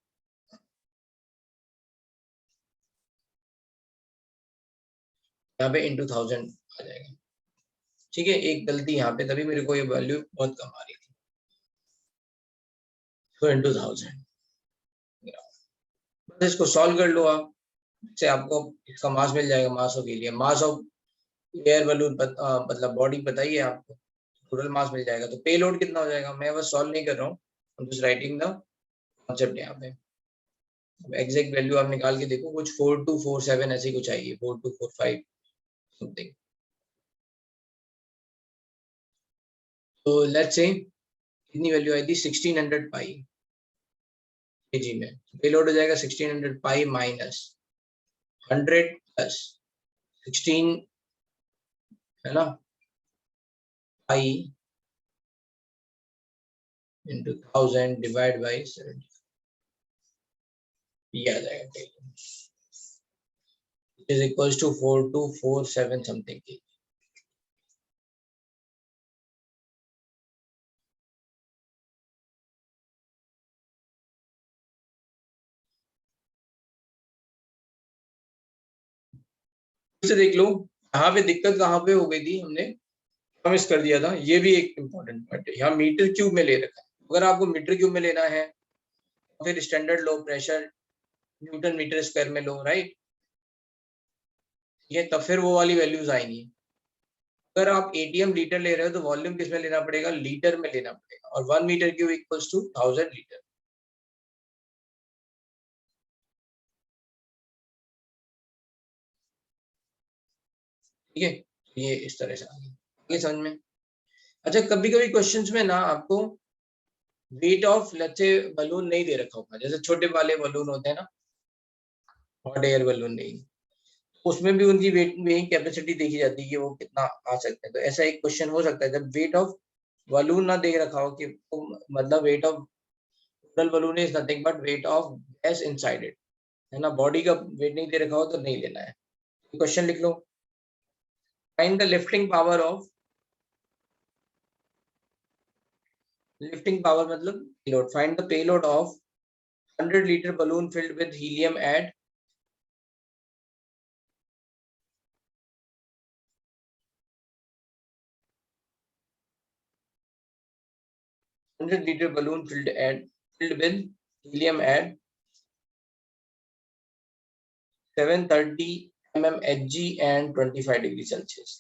यहाँ पे इनटू 1000 आ जाएगा। ठीक है, एक गलती यहाँ पे, तभी मेरे को ये वैल्यू बहुत कम आ रही थी। तो इंटू 1000, बस इसको सॉल्व कर लो आप, से आपको इसका मास मिल जाएगा, mass of helium, mass of air balloon मतलब बॉडी बताइए आपको, टोटल मास मिल जाएगा। तो पेलोड कितना हो जाएगा, मैं बस सॉल्व नहीं कर रहा हूँ, I'm just writing the concept यहाँ पे। एग्जैक्ट वैल्यू आप निकाल के देखो, कुछ 4247 ऐसे कुछ आएगी, 4245 समथिंग। तो लेट्स से कितनी वैल्यू आई थी, 1600 पाई केजी में, पेलोड हो जाएगा 1600 पाई माइनस 100 प्लस 16 है ना पाई इंटू 1000 डिवाइड बाई 70, ये आ जाएगा इज इक्वल्स टू 4247 समथिंग की। से देख लो यहाँ पे दिक्कत कहाँ पे हो गई थी, हमने मिस कर दिया था, ये भी एक इम्पोर्टेंट पॉइंट है। यहाँ मीटर क्यूब में ले रखा है, अगर आपको मीटर क्यूब में लेना है फिर स्टैंडर्ड लो प्रेशर न्यूटन मीटर स्क्वायर में लो, राइट, ये तब फिर वो वाली वैल्यूज आएंगी। अगर आप एटीएम लीटर ले रहे हो तो वॉल्यूम किस में लेना पड़ेगा, लीटर में लेना पड़ेगा, और 1 metre cube equals to 1000 litre. ठीक है, ये इस तरह से आगे समझ में। अच्छा, कभी कभी क्वेश्चंस में ना आपको weight of let's say balloon नहीं दे रखा होगा, जैसे छोटे वाले बलून होते हैं ना, हॉट एयर बलून नहीं, उसमें भी उनकी वेट वेइंग कैपेसिटी देखी जाती है कि वो कितना आ सकते हैं। तो ऐसा एक क्वेश्चन हो सकता है जब वेट ऑफ बलून ना दे रखा हो कि मतलब weight of total balloon is nothing but weight of gas inside it, है ना, बॉडी का वेट नहीं दे रखा हो तो नहीं लेना है। क्वेश्चन लिख लो, फाइंड द लिफ्टिंग पावर मतलब payload, find the payload of 100 litre balloon filled with helium at 100 liter balloon filled with helium at 730 mm Hg and 25 degrees Celsius.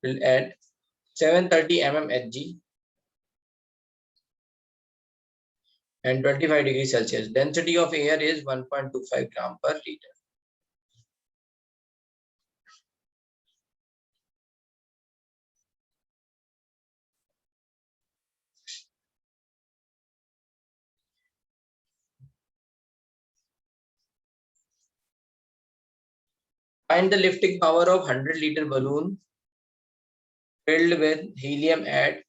Filled at 730 mm Hg and 25 degrees Celsius. Density of air is 1.25 gram per liter. Find the lifting power of 100 liter balloon filled with helium at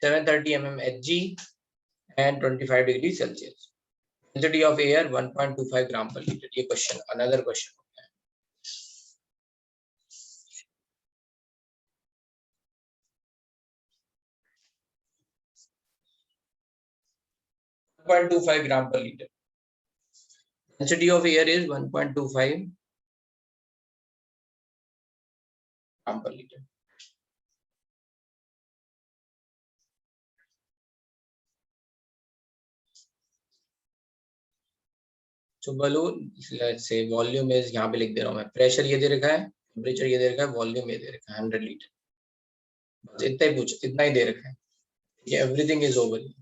730 mm Hg and 25 degrees Celsius. Density of air 1.25 gram per liter. ये question, another question 1.25 gram per liter. Density of air is 1.25 gram per liter. So balloon, let's say volume is, यहाँ पे लिख दे रहा हूँ मैं, pressure ये दे रखा है, टेम्परेचर ये दे रखा है, वॉल्यूम ये दे रखा है 100 लीटर, बस इतना ही पूछ, इतना ही दे रखा है, ये everything is over.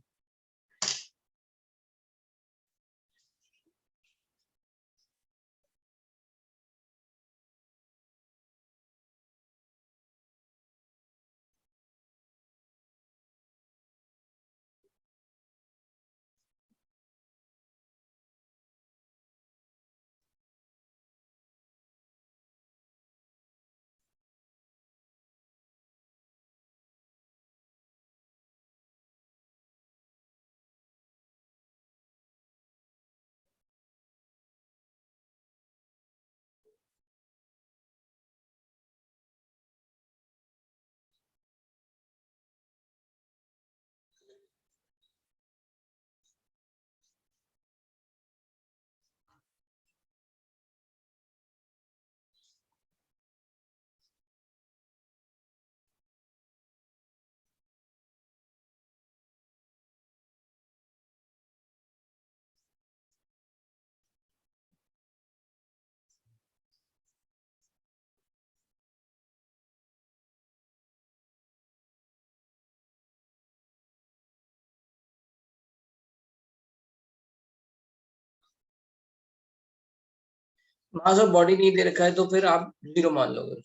Mass of body नहीं दे रखा है तो फिर आप 0 मान लोगे,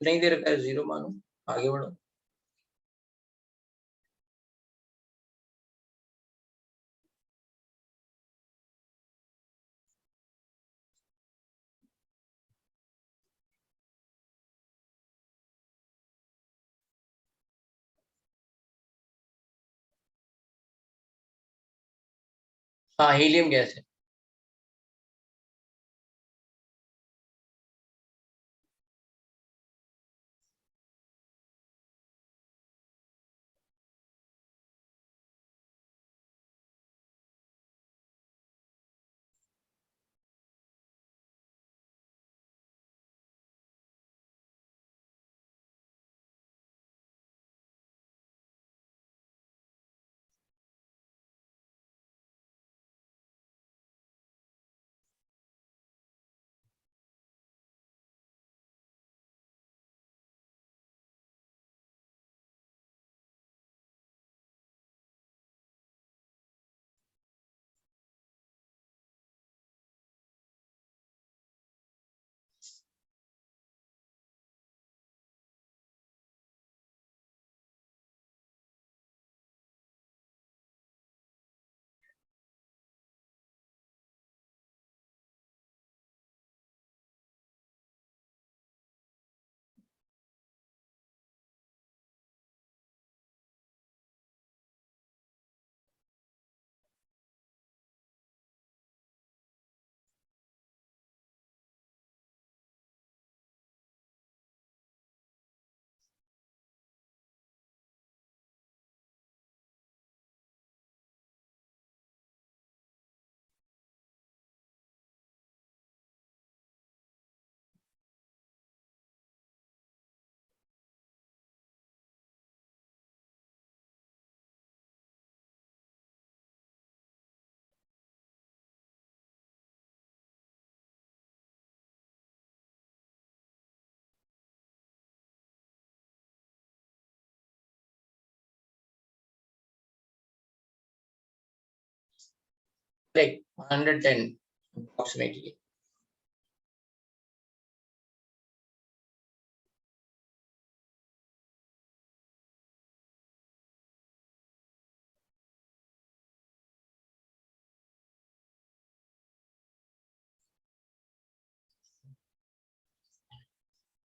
नहीं दे रखा है 0 मानो, आगे बढ़ो। हाँ हीलियम गैस है। Like 110 approximately.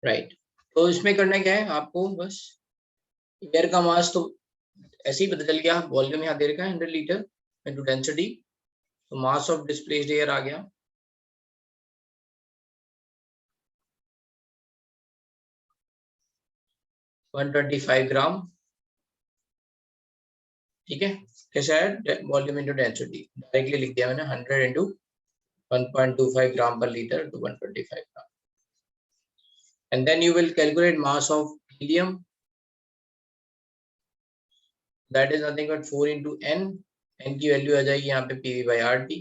राइट, तो इसमें करना क्या है आपको, बस एयर का मास तो ऐसे ही पता चल गया, वॉल्यूम यहाँ दे रखा है 100 लीटर इनटू डेंसिटी, तो मास ऑफ डिस्प्लेस्ड एयर आ गया 125 ग्राम। ठीक है, कैसा है, वॉल्यूम इनटू डेंसिटी डायरेक्टली लिख दिया मैंने, 100 इनटू 1.25 ग्राम पर litre to 125 gram. And then you will calculate mass of helium, that is nothing but 4 into n. N की वैल्यू आ जाएगी यहाँ पे पीवी बाई आर टी।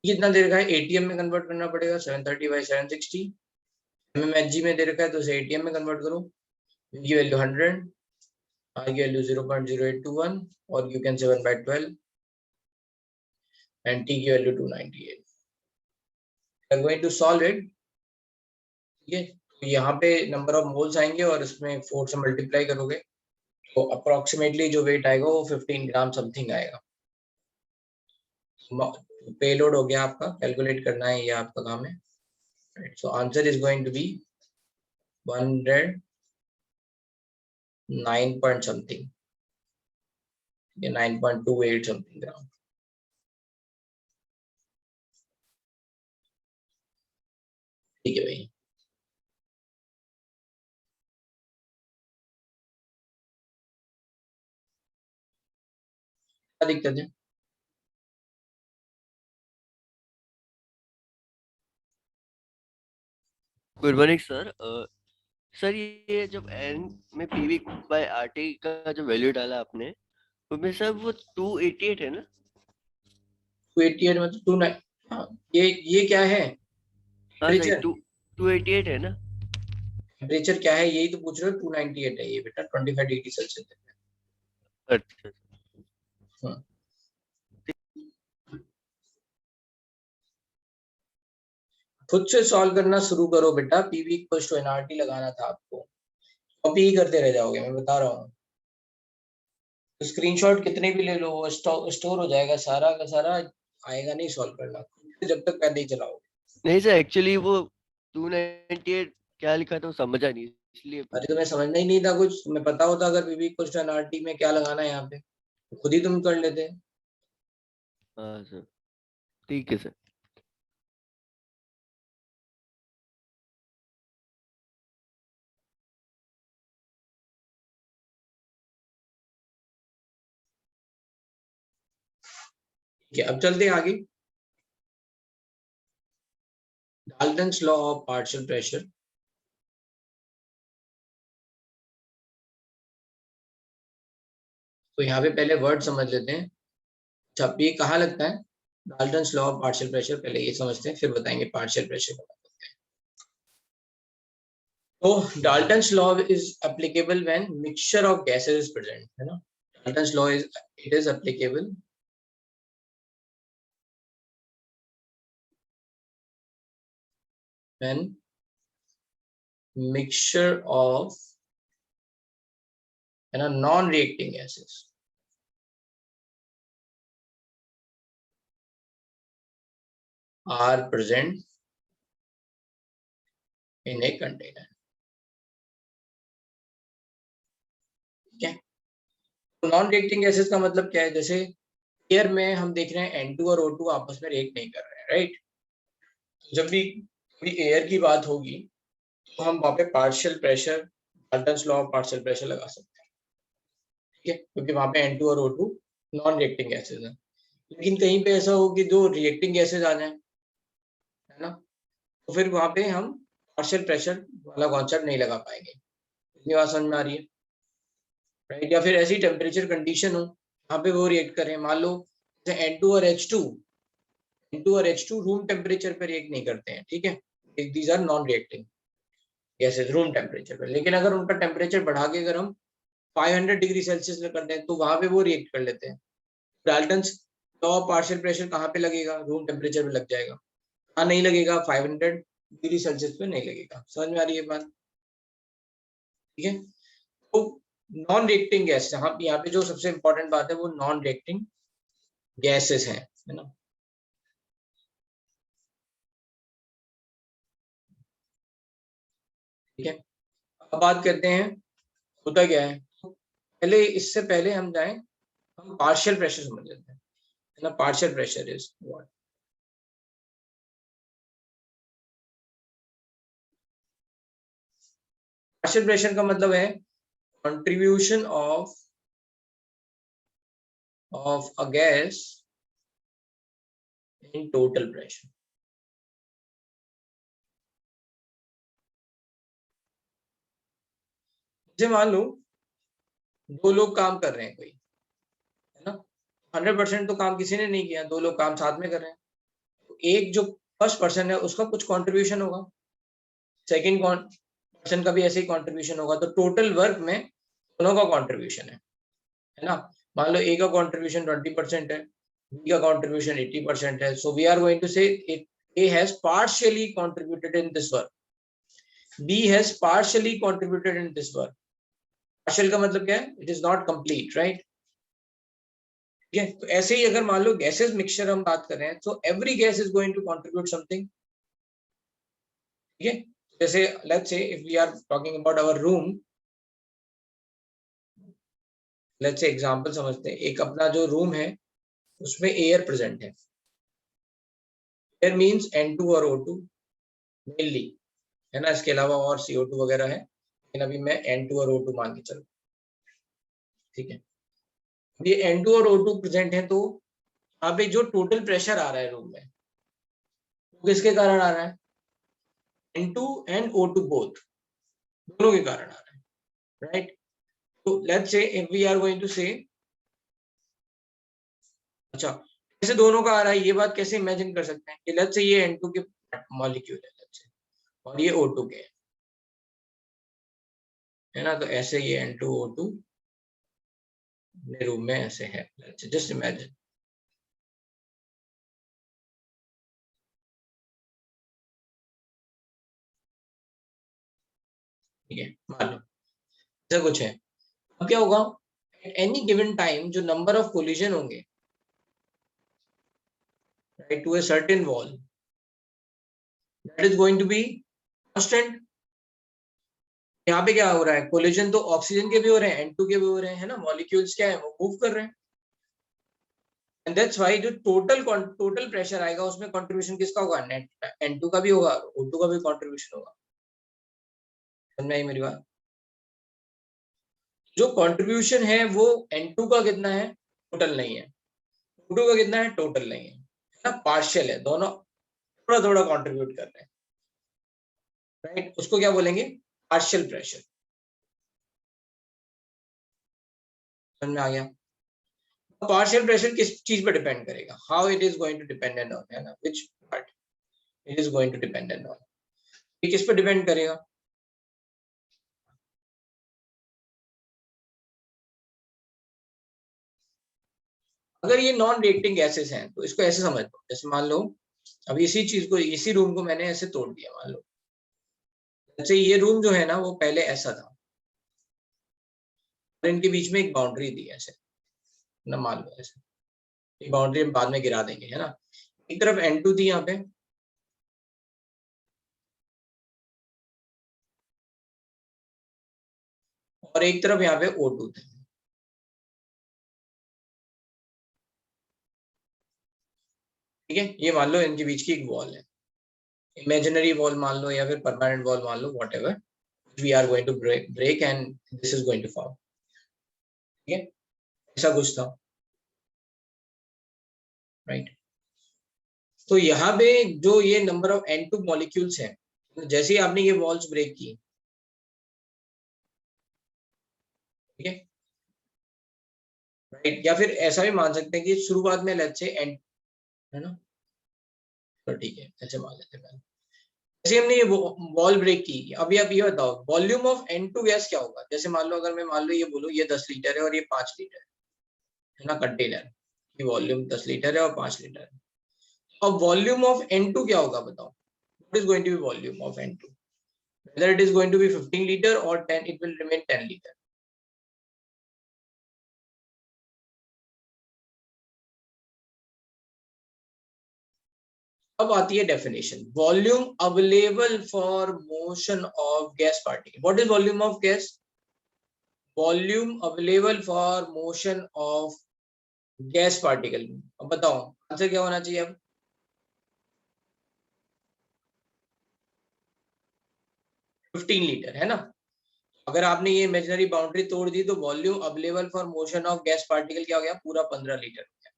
कितना दे रखा है, एटीएम में कन्वर्ट करना पड़ेगा, 730 बाई 760। एमएमएचजी में दे रखा है तो उसे एटीएम में कन्वर्ट करो। V की वैल्यू 100, R की वैल्यू 0.0821 और you can say 1/12 and T की value 298। We are going to solve it. ठीक है, तो यहाँ पे नंबर ऑफ मोल्स आएंगे और इसमें 4 से मल्टीप्लाई करोगे तो अप्रोक्सीमेटली जो वेट आएगा वो 15 ग्राम समथिंग आएगा। पेलोड हो गया आपका, कैलकुलेट करना है, ये आपका काम है। So answer is going to be 109 point something, 9.28 something gram. ठीक है भाई, क्या दिक्कत है?
Good morning sir. सर ये जब एन में पीवी बाय आरटी का जो वैल्यू डाला आपने उसमें सर वो 288 है ना?
288 मतलब 29। हाँ, ये क्या है,
हाँ सही
टेम्परेचर?
288 है ना?
टेम्परेचर क्या है यही तो पूछ रहे हो। 298 है ये बेटा, 25 डिग्री सेल्सियस है।
अच्छा।
हाँ। खुद से सॉल्व करना शुरू करो बेटा। पीवी इक्वल टू एनआरटी लगाना था आपको, कॉपी ही करते रह जाओगे, मैं बता रहा हूँ। तो स्क्रीनशॉट कितने भी ले लो, वो स्टोर हो जाएगा, सारा का सारा आएगा नहीं सॉल्व करना, जब तक पहले ही चलाओगे।
नहीं सर, एक्चुअली वो 298 क्या लिखा था वो समझा नहीं, इसलिए
अरे
पूछा।
तुम्हें समझना ही नहीं था कुछ, तुम्हें पता होता अगर पीवी इक्वल टू एनआरटी में क्या लगाना है यहाँ पे, तो खुद ही तुम कर लेते।
हाँ सर, ठीक है सर।
ठीक है, अब चलते हैं आगे। Dalton's law of partial pressure. तो यहाँ पे पहले वर्ड समझ लेते हैं। अच्छा, ये कहाँ लगता है? Dalton's law of partial pressure, पहले ये समझते हैं फिर बताएंगे पार्शियल प्रेशर का मतलब क्या है। तो Dalton's law is applicable when mixture of gases is present, है ना। Dalton's law is applicable when mixture of, है ना, non reacting gases are present in a container। ठीक है, तो नॉन रिएक्टिंग गैसेस का मतलब क्या है? जैसे एयर में हम देख रहे हैं N2 और O2 आपस में रिएक्ट नहीं कर रहे हैं, राइट। जब भी कोई एयर की बात होगी तो हम वहां पे partial pressure, Dalton's law of partial pressure लगा सकते हैं। ठीक है, क्योंकि वहां पे N2 और O2 नॉन रिएक्टिंग गैसेस हैं। लेकिन कहीं पे ऐसा हो कि दो रिएक्टिंग गैसेस आ जाए, है ना, तो फिर वहां पे हम पार्शियल प्रेशर वाला कॉन्सेप्ट नहीं लगा पाएंगे। इतनी बात समझ में आ रही है, राइट। या फिर ऐसी टेम्परेचर कंडीशन हो वहां पे वो रिएक्ट करें, मान लो जैसे N2 और H2, N2 और H2 रूम टेम्परेचर पे रिएक्ट नहीं करते हैं, ठीक है, these are non reacting gases room temperature पे। लेकिन अगर उनका टेम्परेचर बढ़ा के अगर हम 500 डिग्री सेल्सियस में कर दें तो वहां पे वो रिएक्ट कर लेते हैं। Dalton's law of partial pressure कहाँ पे लगेगा? रूम टेम्परेचर पे लग जाएगा। हाँ, नहीं लगेगा, 500 डिग्री सेल्सियस पे नहीं लगेगा। समझ में आ रही है बात? ठीक है, तो नॉन रिएक्टिंग गैस, यहाँ पे जो सबसे इंपॉर्टेंट बात है वो नॉन रिएक्टिंग गैसेस हैं, है ना। ठीक है, अब बात करते हैं होता क्या है। पहले, इससे पहले हम जाएं, हम पार्शियल प्रेशर समझ लेते हैं, है ना। Partial pressure is what? Partial pressure का मतलब है contribution of a gas in total pressure. जैसे मान लो दो लोग काम कर रहे हैं कोई, है ना, 100% तो काम किसी ने नहीं किया, दो लोग काम साथ में कर रहे हैं। तो एक जो फर्स्ट पर्सन है उसका कुछ कंट्रीब्यूशन होगा, सेकंड पर्सन का भी ऐसे ही कंट्रीब्यूशन होगा, तो टोटल वर्क में दोनों का कंट्रीब्यूशन है ना। मान लो ए का कंट्रीब्यूशन 20% है, बी का कंट्रीब्यूशन 80% है, so we are going to say A has partially contributed in this work, B has partially contributed in this work. Partial का मतलब क्या है? It is not complete, right. ठीक है, तो ऐसे ही अगर मान लो गैसेस मिक्सचर हम बात कर रहे हैं, तो every gas is going to contribute something. ठीक है, जैसे let's say if we are talking about our room, let's say example समझते हैं, एक अपना जो रूम है उसमें एयर प्रेजेंट है। एयर मींस N2 और O2 मेनली, है ना, इसके अलावा और CO2 वगैरह है, लेकिन अभी मैं N2 और O2 मान के चलूँ। ठीक है, ये N2 और O2 प्रेजेंट है, तो यहाँ पे जो टोटल प्रेशर आ रहा है रूम में वो किसके कारण आ रहा है? N2 एंड O2 बोथ, दोनों के कारण आ रहा है, राइट। तो let's say if we are going to say, अच्छा, कैसे दोनों का आ रहा है ये बात कैसे इमेजिन कर सकते हैं कि लेट्स से ये N2 के मॉलिक्यूल है, लेट्स से, और ये O2 के, है ना, तो ऐसे ये N2 O2 अपने रूम में ऐसे है, लेट्स से जस्ट इमेजिन। ठीक है, मान लो ऐसा कुछ है। अब क्या होगा, एट एनी गिवन टाइम जो नंबर ऑफ कोलिजन होंगे right to a certain wall, that is going to be constant. यहाँ पे क्या हो रहा है, कोलिजन तो ऑक्सीजन के भी हो रहे हैं, N2 के भी हो रहे हैं, है ना, मॉलिक्यूल्स क्या है वो मूव कर रहे हैं। एंड दैट्स व्हाई जो टोटल प्रेशर आएगा उसमें कंट्रीब्यूशन किसका होगा, नेट N2 का भी होगा, O2 का भी कंट्रीब्यूशन होगा। समझ में आई मेरी बात? जो कंट्रीब्यूशन है वो N2 का कितना है, टोटल नहीं है, O2 का कितना है, टोटल नहीं है, है ना, पार्शियल है, दोनों थोड़ा थोड़ा कंट्रीब्यूट कर रहे हैं, राइट। उसको क्या बोलेंगे, पार्शियल प्रेशर। समझ में आ गया? पार्शियल प्रेशर किस चीज पे डिपेंड करेगा, how it is going to dependent on, है ना, which part it is going to dependent on, ये किस पे डिपेंड करेगा। अगर ये नॉन रिएक्टिंग गैसेस हैं तो इसको ऐसे समझ लो, जैसे मान लो अब इसी चीज को, इसी रूम को मैंने ऐसे तोड़ दिया, मान लो जैसे ये रूम जो है ना वो पहले ऐसा था और इनके बीच में एक बाउंड्री दी ऐसे ना, मान लो ऐसे, ये बाउंड्री हम बाद में गिरा देंगे, है ना। एक तरफ N2 थी यहाँ पे, और एक तरफ यहाँ पे O2 थे। ठीक है, ये मान लो इनके बीच की एक वॉल है, इमेजिनरी वॉल मान लो या फिर परमानेंट वॉल मान लो, whatever we are going to break and this is going to form. ठीक है, ऐसा कुछ था, राइट। तो यहाँ पे जो ये नंबर ऑफ N2 मॉलिक्यूल्स हैं, जैसे ही आपने ये वॉल्स ब्रेक की, ठीक है, राइट, या फिर ऐसा भी मान सकते हैं कि शुरुआत में लेट्स से N, है ना, तो ठीक है ऐसे मान लेते हैं। जैसे हमने ये वॉल ब्रेक की, अभी आप ये बताओ वॉल्यूम ऑफ N2 गैस क्या होगा। जैसे मान लो अगर मैं मान लो ये बोलूँ ये 10 लीटर है और ये 5 लीटर है ना, कंटेनर की वॉल्यूम 10 लीटर है और 5 लीटर है। अब वॉल्यूम ऑफ N2 क्या होगा बताओ, what is going to be volume of N2, whether it is going to be 15 liter or 10, it will remain 10 liter. अब आती है definition, volume available for motion of gas particle. What is volume of gas, volume available for motion of gas particle. अब बताओ answer क्या होना चाहिए अब, fifteen litre, है ना। अगर आपने ये इमेजिनरी बाउंड्री तोड़ दी तो volume available for motion of gas particle क्या हो गया, पूरा 15 लीटर हो गया।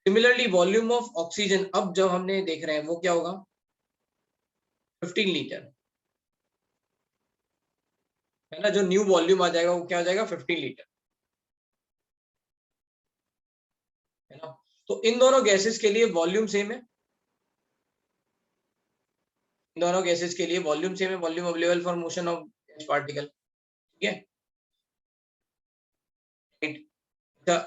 सिमिलरली वॉल्यूम ऑफ ऑक्सीजन अब जब हमने देख रहे हैं वो क्या होगा, 15 लीटर, है ना। जो न्यू वॉल्यूम आ जाएगा वो क्या हो जाएगा, 15 लीटर, है ना। तो इन दोनों गैसेस के लिए वॉल्यूम सेम है, इन दोनों गैसेस के लिए वॉल्यूम सेम है, volume available for motion of gas particle. ठीक है, राइट। अच्छा,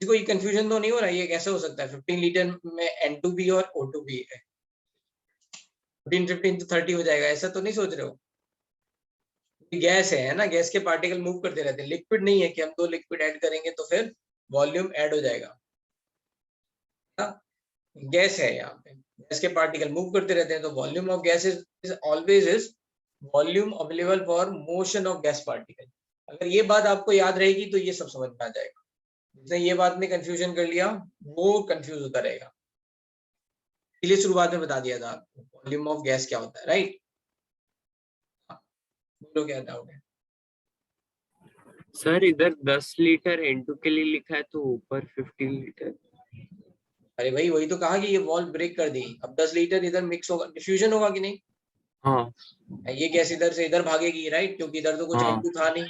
किसी को ये कंफ्यूजन तो नहीं हो रहा है, ये कैसे हो सकता है 15 लीटर में N2 भी और O2 भी है, 15 तो 30 हो जाएगा, ऐसा तो नहीं सोच रहे हो। गैस है ना, गैस के पार्टिकल मूव करते रहते हैं, लिक्विड नहीं है कि हम दो लिक्विड ऐड करेंगे तो फिर वॉल्यूम ऐड हो जाएगा, गैस है यहाँ पे, गैस के पार्टिकल मूव करते रहते हैं, तो volume of gas is always is volume available for motion of gas particle. अगर ये बात आपको याद रहेगी तो ये सब समझ में आ जाएगा, जिसने ये बात में कंफ्यूजन कर लिया वो कंफ्यूज होता रहेगा, इसलिए शुरुआत में बता दिया था आपको वॉल्यूम ऑफ गैस क्या होता है, राइट। बोलो क्या डाउट है।
सर इधर 10 लीटर N2 के लिए लिखा है तो ऊपर 15 लीटर।
अरे भाई वही तो कहा कि ये वॉल ब्रेक कर दी, अब 10 लीटर इधर मिक्स होगा, डिफ्यूजन होगा कि नहीं,
हाँ
ये गैस इधर से इधर भागेगी, राइट, क्योंकि इधर तो कुछ
हाँ
N2 था नहीं,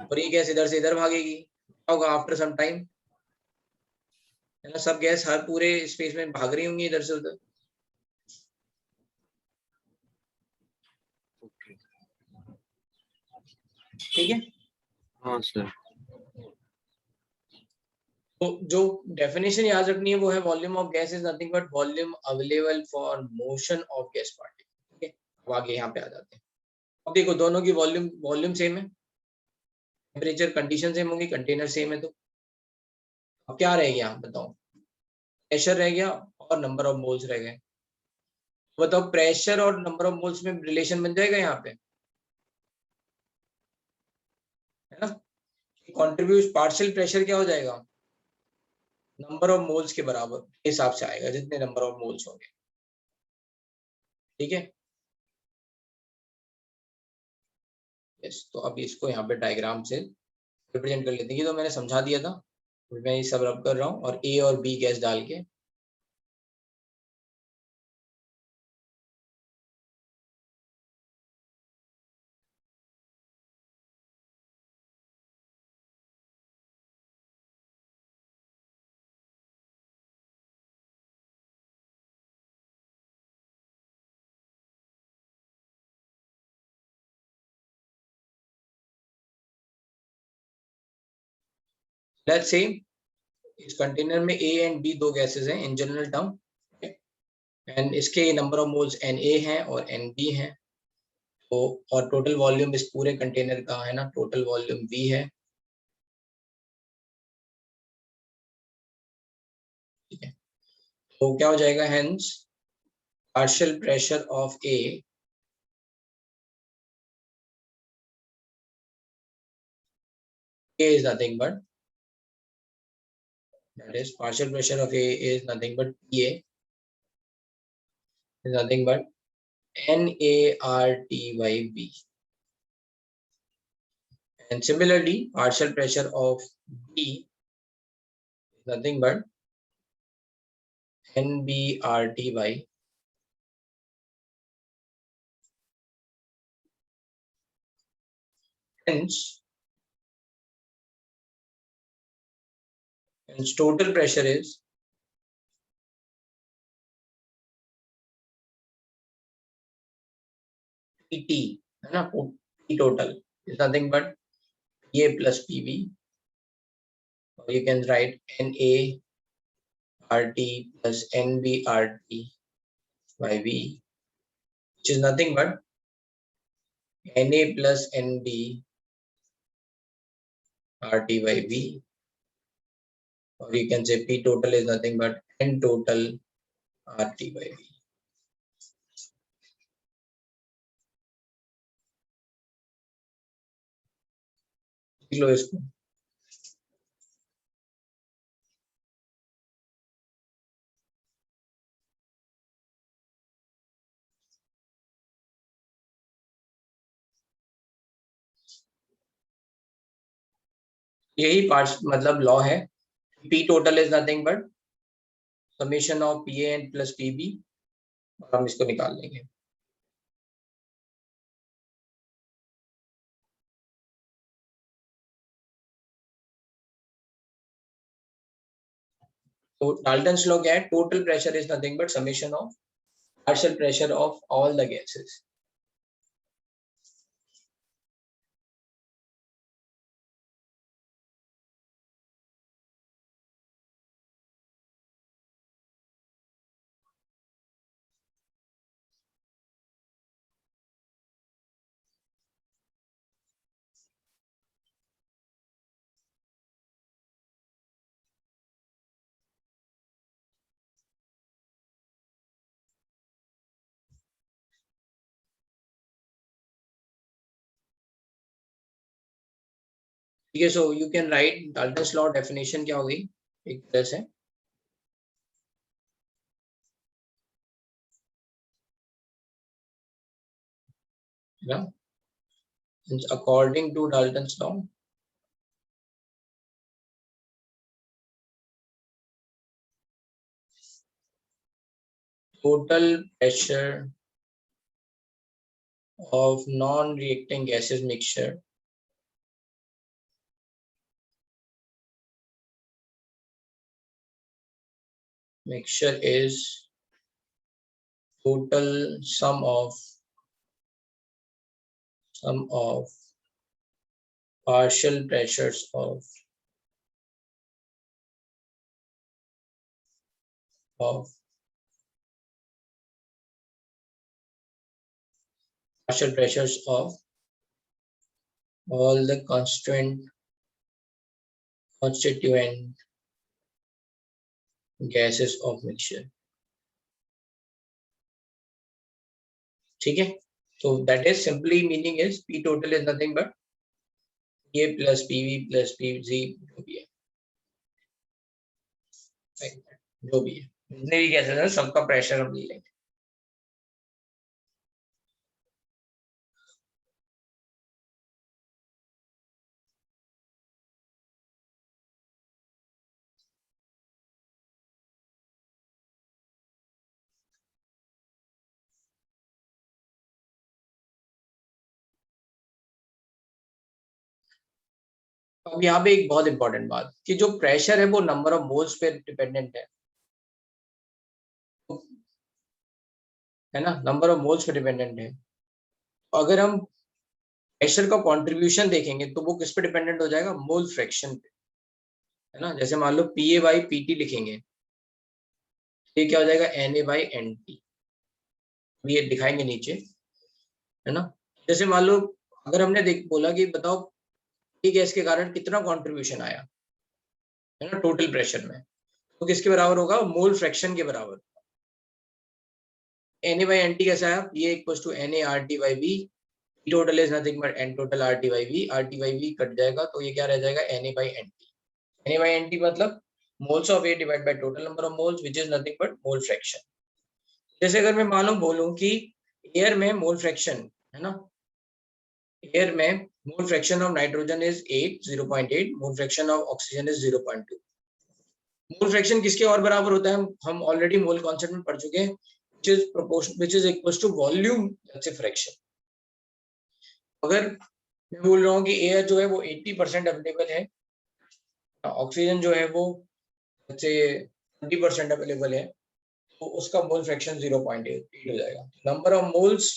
और ये गैस इधर से इधर भागेगी, क्या होगा आफ्टर सम टाइम, है ना, सब गैस हर पूरे स्पेस में भाग रही होंगी इधर से उधर। ठीक है,
हाँ सर।
तो जो डेफिनेशन याद रखनी है वो है volume of gas is nothing but volume available for motion of gas particle. ठीक है, अब आगे यहाँ पे आ जाते हैं। अब देखो दोनों की वॉल्यूम सेम है, टेम्परेचर कंडीशन सेम होगी, कंटेनर सेम है, तो अब क्या रह गया बताओ, प्रेशर रह गया और नंबर ऑफ मोल्स रह गए। बताओ प्रेशर और नंबर ऑफ मोल्स में रिलेशन बन जाएगा यहाँ पे, है ना। कॉन्ट्रीब्यूट पार्शियल प्रेशर क्या हो जाएगा, नंबर ऑफ मोल्स के बराबर के हिसाब से आएगा, जितने नंबर ऑफ मोल्स होंगे, ठीक है। यस, तो अब इसको यहाँ पे डायग्राम से रिप्रेजेंट कर लेते हैं। ये तो मैंने समझा दिया था, मैं ये सब रब कर रहा हूँ और ए और बी गैस डाल के लेट्स से इस कंटेनर में ए एंड बी दो गैसेस हैं इन जनरल टर्म, एंड इसके number of moles n A है और एन बी है, तो और टोटल वॉल्यूम इस पूरे कंटेनर का है ना, टोटल वॉल्यूम वी है, ठीक है। तो क्या हो जाएगा, hence partial pressure of A is nothing but, that is partial pressure of A is nothing but PA is nothing but NART by B, and similarly partial pressure of B is nothing but NBRT by, hence total pressure is PT, है ना, P total is nothing but PA plus PB, or you can write NART plus NBRT by V, which is nothing but NA plus NB RT by V, or you can say P total is nothing but N total RT by V. लिख लो इसको, यही part मतलब law है, P total is nothing but summation of PA plus PB, और हम इसको निकाल लेंगे। तो डाल्टन्स लॉ क्या है, total pressure is nothing but summation of partial pressure of all the gases. ठीक है, so you can write Dalton's law definition क्या होगी एक तरह से, ना, according to Dalton's law total pressure of non-reacting gases mixture is total sum of partial pressures of partial pressures of all the constituent gases of mixture. ठीक है, so that is simply meaning is P total is nothing but A plus PV plus PZ जो भी है, जो भी है, जितने भी गैसेस हैं सबका प्रेशर हम ले लेंगे. अब यहाँ पे एक बहुत इंपॉर्टेंट बात कि जो प्रेशर है वो नंबर ऑफ मोल्स पे डिपेंडेंट है ना, नंबर ऑफ मोल्स पे डिपेंडेंट है. अगर हम प्रेशर का कंट्रीब्यूशन देखेंगे तो वो किस पे डिपेंडेंट हो जाएगा, मोल फ्रैक्शन पे, है ना. जैसे मान लो PA बाई PT लिखेंगे, ये क्या हो जाएगा NA बाई NT, ये दिखाएंगे नीचे, है ना. जैसे मान लो अगर हमने बोला कि बताओ ये गैस के कारण कितना कंट्रीब्यूशन आया, है ना, टोटल प्रेशर में, तो किसके बराबर होगा, मोल फ्रैक्शन के बराबर. Na by NT कैसा है, ये equals to Na RT by V, total is nothing but N total RT by V, RT by V cut जाएगा तो ये क्या रह जाएगा Na by NT. Na by NT मतलब moles of air divided by total number of moles which is nothing but mole fraction. जैसे अगर मैं मालूम बोलूं कि एयर में मोल फ्रैक्शन, है ना, एयर में mole fraction of nitrogen is 0.8, mole fraction of oxygen is 0.2. Mole fraction किसके और बराबर होता है, हम ऑलरेडी मोल कॉन्सेप्ट में पढ़ चुके हैं, which is proportion which is equals to volume let's say fraction. अगर मैं बोल रहा हूँ कि एयर जो है वो 80% अवेलेबल है, ऑक्सीजन जो है वो let's say 20% अवेलेबल है, तो उसका मोल फ्रैक्शन 0.8 हो जाएगा. नंबर ऑफ मोल्स,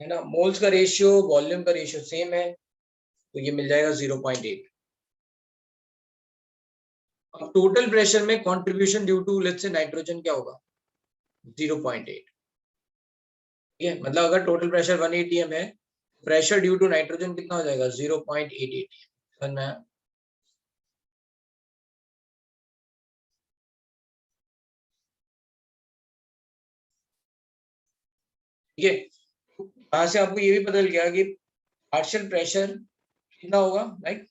है ना, मोल्स का रेशियो वॉल्यूम का रेशियो सेम है, तो ये मिल जाएगा 0.8. अब टोटल प्रेशर में contribution due to let's say nitrogen क्या होगा, 0.8. ठीक है, मतलब अगर टोटल प्रेशर 1 atm है, प्रेशर ड्यू टू नाइट्रोजन कितना हो जाएगा, 0.8 atm. समझ में आया? ठीक है, यहाँ से आपको ये भी पता चल गया कि पार्शियल प्रेशर कितना होगा, right.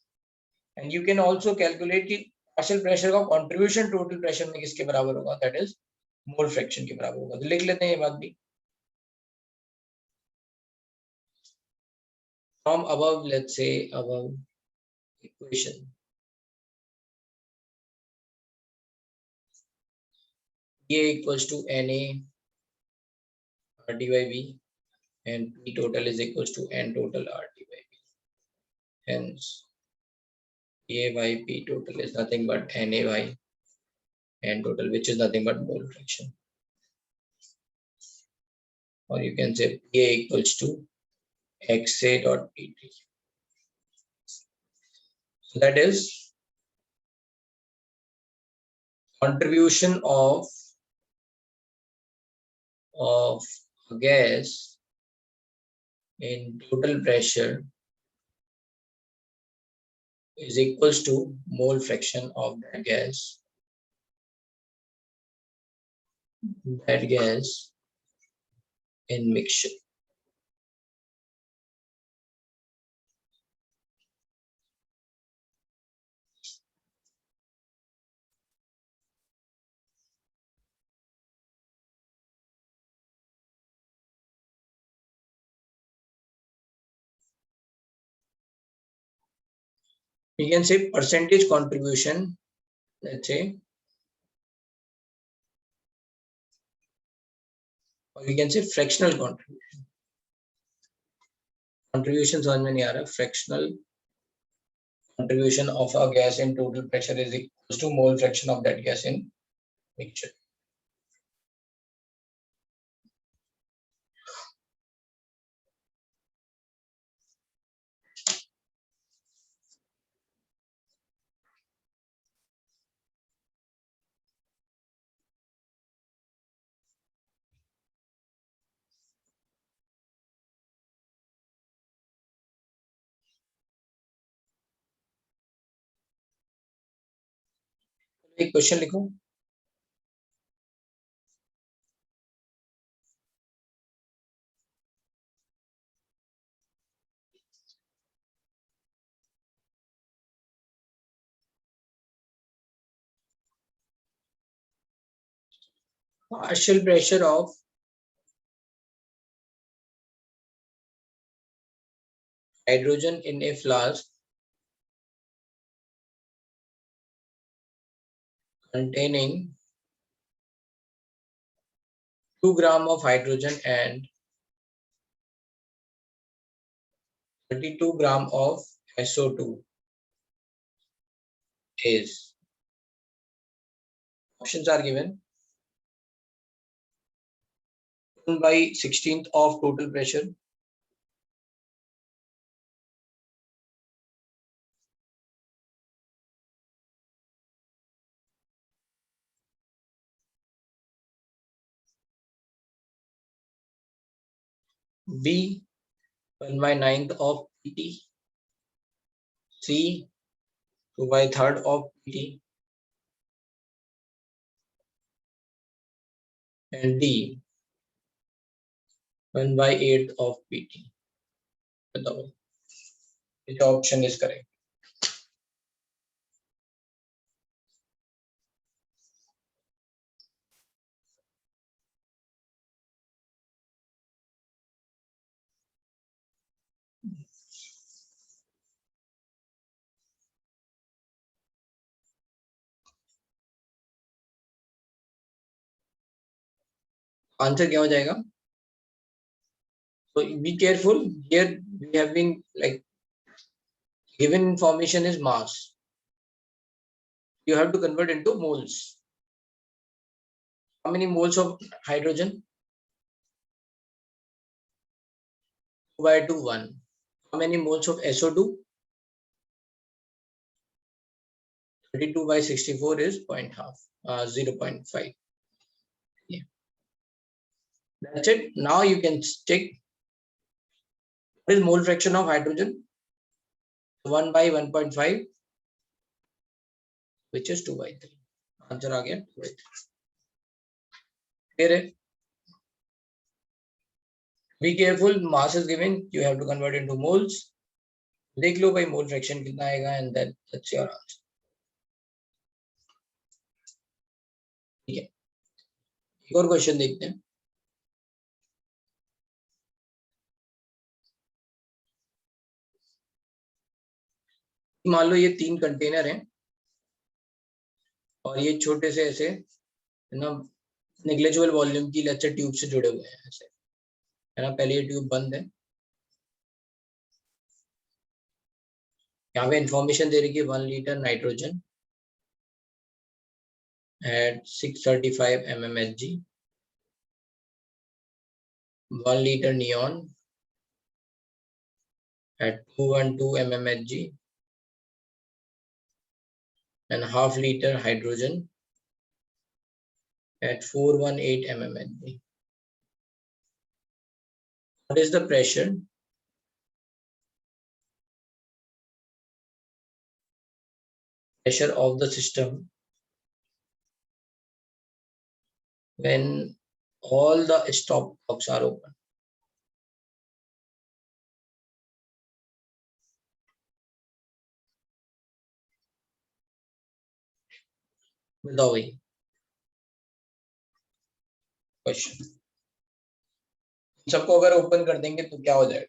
And you can also calculate कि पार्शियल प्रेशर का कंट्रीब्यूशन टोटल प्रेशर में किसके बराबर होगा, दैट इज मोल फ्रैक्शन के बराबर होगा. तो लिख लेते हैं ये बात भी. From above let's say above equation ये equals to Na RT by V and P total is equals to N total RT by V. Hence A by P total is nothing but Na by N total, which is nothing but mole fraction. Or you can say Pa equals to XA dot Pt. So that is contribution of a gas in total pressure is equals to mole fraction of that gas in mixture. We can say percentage contribution, let's say, or we can say fractional contribution. Contribution समझ में नहीं आ रहा. Fractional contribution of a gas in total pressure is equals to mole fraction of that gas in mixture. एक question लिखो. Partial pressure of hydrogen in a flask containing 2 gram of hydrogen and 32 gram of SO2 is. Options are given. 1 by 16th of total pressure, B 1 by 9th of PT, C 2 by 3rd of PT, and D 1 by 8th of PT. बताओ which option is correct? Answer क्या हो जाएगा? So be careful. Here we have been like given information is mass. You have to convert into moles. How many moles of hydrogen? 2 by 2, 1. How many moles of SO2? 32 by 64 is 0.5. Yeah. That's it. Now you can check what is mole fraction of hydrogen? 1 by 1.5, which is 2 by 3. Answer आ गया 2 by 3. Clear है? Be careful. Mass is given. You have to convert into moles. देख लो भाई mole fraction कितना आएगा and then that's your answer. ठीक है. एक और क्वेश्चन देखते हैं. मान लो ये 3 कंटेनर हैं और ये छोटे से ऐसे है ना नेग्लिजिबल वॉल्यूम की लेक्चर ट्यूब से जुड़े हुए हैं ऐसे है ना. पहले ये ट्यूब बंद है. यहाँ पे इंफॉर्मेशन दे रही है 1 litre nitrogen at 635 mmHg, 1 liter neon at 212 mmHg, and half liter hydrogen at 418 mmHg. What is the pressure of the system when all the stop cocks are open? बताओ भाई क्वेश्चन. सबको अगर ओपन कर देंगे तो क्या हो जाएगा?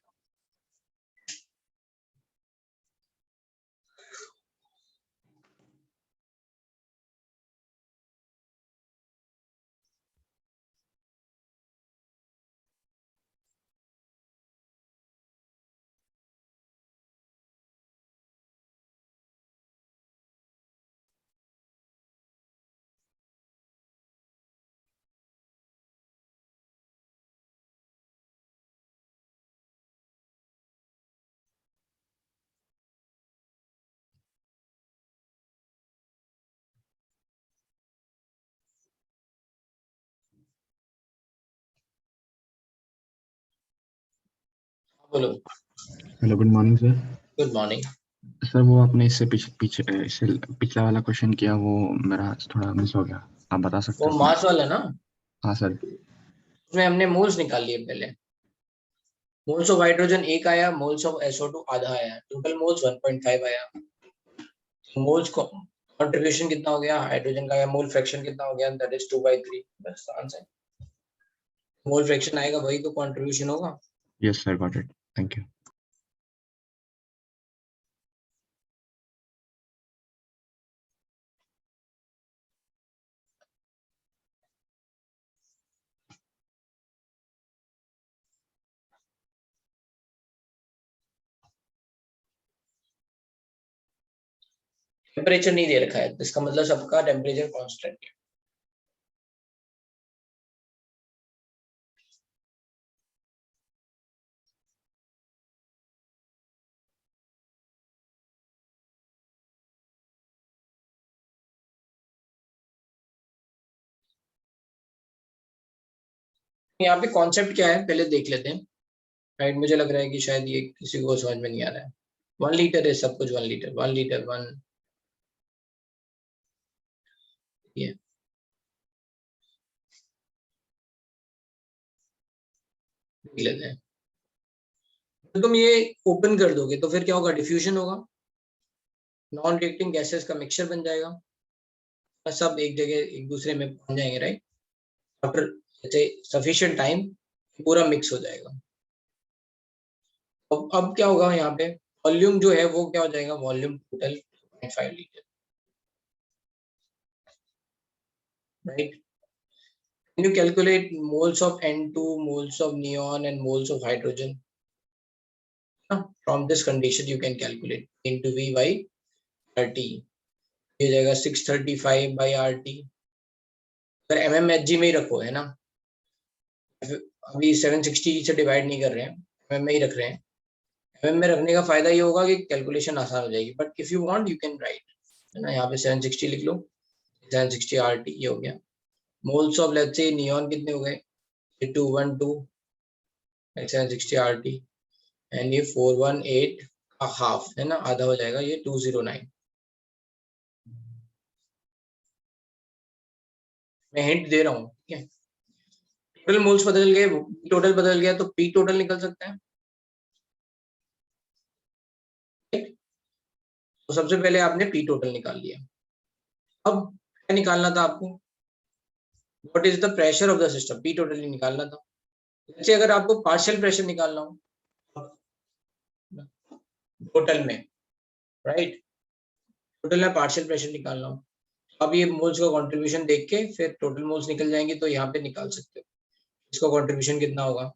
बोलो.
Hello, good morning, sir.
Good morning.
Sir वो आपने इससे इससे पिछला वाला क्वेश्चन किया, वो मेरा थोड़ा मिस हो गया, आप बता सकते
वो
हो?
मास वाला ना,
हाँ सर।
उसमें हमने मोल्स निकाल लिए पहले। मोल्स ऑफ हाइड्रोजन 1 आया, मोल्स ऑफ SO2 आधा आया, टोटल मोल्स 1.5 आया। मोल्स को कंट्रीब्यूशन कितना हो गया हाइड्रोजन का, या मोल फ्रैक्शन कितना हो गया, दैट इज 2/3। बस आंसर। मोल फ्रैक्शन आएगा वही तो कंट्रीब्यूशन होगा।
Yes sir, got it, thank you.
Temperature नहीं दे रखा है, इसका मतलब सबका टेम्परेचर कांस्टेंट है। यहाँ पे कॉन्सेप्ट क्या है पहले देख लेते हैं। राइट, मुझे लग रहा है कि शायद ये किसी को समझ में नहीं आ रहा है। 1 लीटर है सब कुछ, 1 लीटर 1 लीटर 1 ये देख लेते हैं। तो तुम ये ओपन कर दोगे तो फिर क्या होगा, डिफ्यूजन होगा, नॉन रिएक्टिंग गैसेस का मिक्सचर बन जाएगा, सब एक जगह एक दूसरे में पहुंच जाएंगे। राइट, आफ्टर सफिशिएंट टाइम पूरा मिक्स हो जाएगा। अब क्या होगा यहाँ पे, वॉल्यूम जो है वो क्या हो जाएगा, volume total 5 litre. Right, can you calculate moles of N2, moles of neon and moles of hydrogen? From this condition you can calculate into V by RT, ये जाएगा 635 by RT। अगर mmHg में ही रखो है ना, अभी 760 से डिवाइड नहीं कर रहे हैं, mm में ही रख रहे हैं। mm में रखने का फायदा ये होगा कि कैलकुलेशन आसान हो जाएगी, but if you want you can right, है ना, यहाँ पे 760 लिख लो, 760 RT ये हो गया। Moles of let's say neon कितने हो गए, 212 760 RT, एंड ये 418 का हाफ है ना, आधा हो जाएगा, ये 209। मैं हिंट दे रहा हूँ, ठीक है। टोटल मोल्स बदल गए, टोटल बदल गया तो पी टोटल निकल सकता है। तो सबसे पहले आपने पी टोटल निकाल लिया। अब क्या निकालना था आपको, what is the pressure of the system, P total ही निकालना था। जैसे अगर आपको पार्शियल प्रेशर निकालना हो टोटल में, राइट, टोटल में पार्शियल प्रेशर निकालना हो, अब ये मोल्स का कंट्रीब्यूशन देख के फिर टोटल मोल्स निकल जाएंगे, तो यहाँ पे निकाल सकते हो इसका कंट्रीब्यूशन कितना होगा।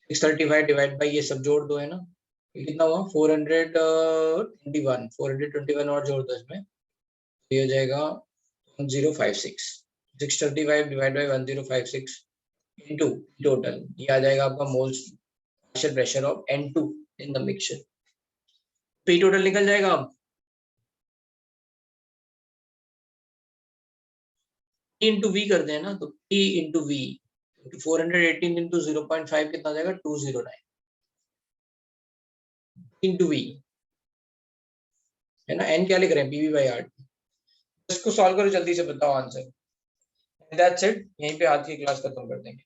635 डिवाइड बाई ये सब जोड़ दो, है ना, ये कितना हुआ 421 और जोड़ दो इसमें, तो ये हो जाएगा 1056। 635 डिवाइड बाई 1056 इनटू टोटल, ये आ जाएगा आपका moles partial pressure of N2 in the mixture. P total निकल जाएगा। अब P इंटू वी करते हैं ना, तो P इंटू वी 418 इंटू 0.5 कितना जाएगा, 209 इंटू वी, है ना। एन क्या लिख रहे हैं, पीवी बाई आर। इसको सॉल्व करो जल्दी से, बताओ आंसर। दैट्स इट, यहीं पे आज की क्लास खत्म कर देंगे।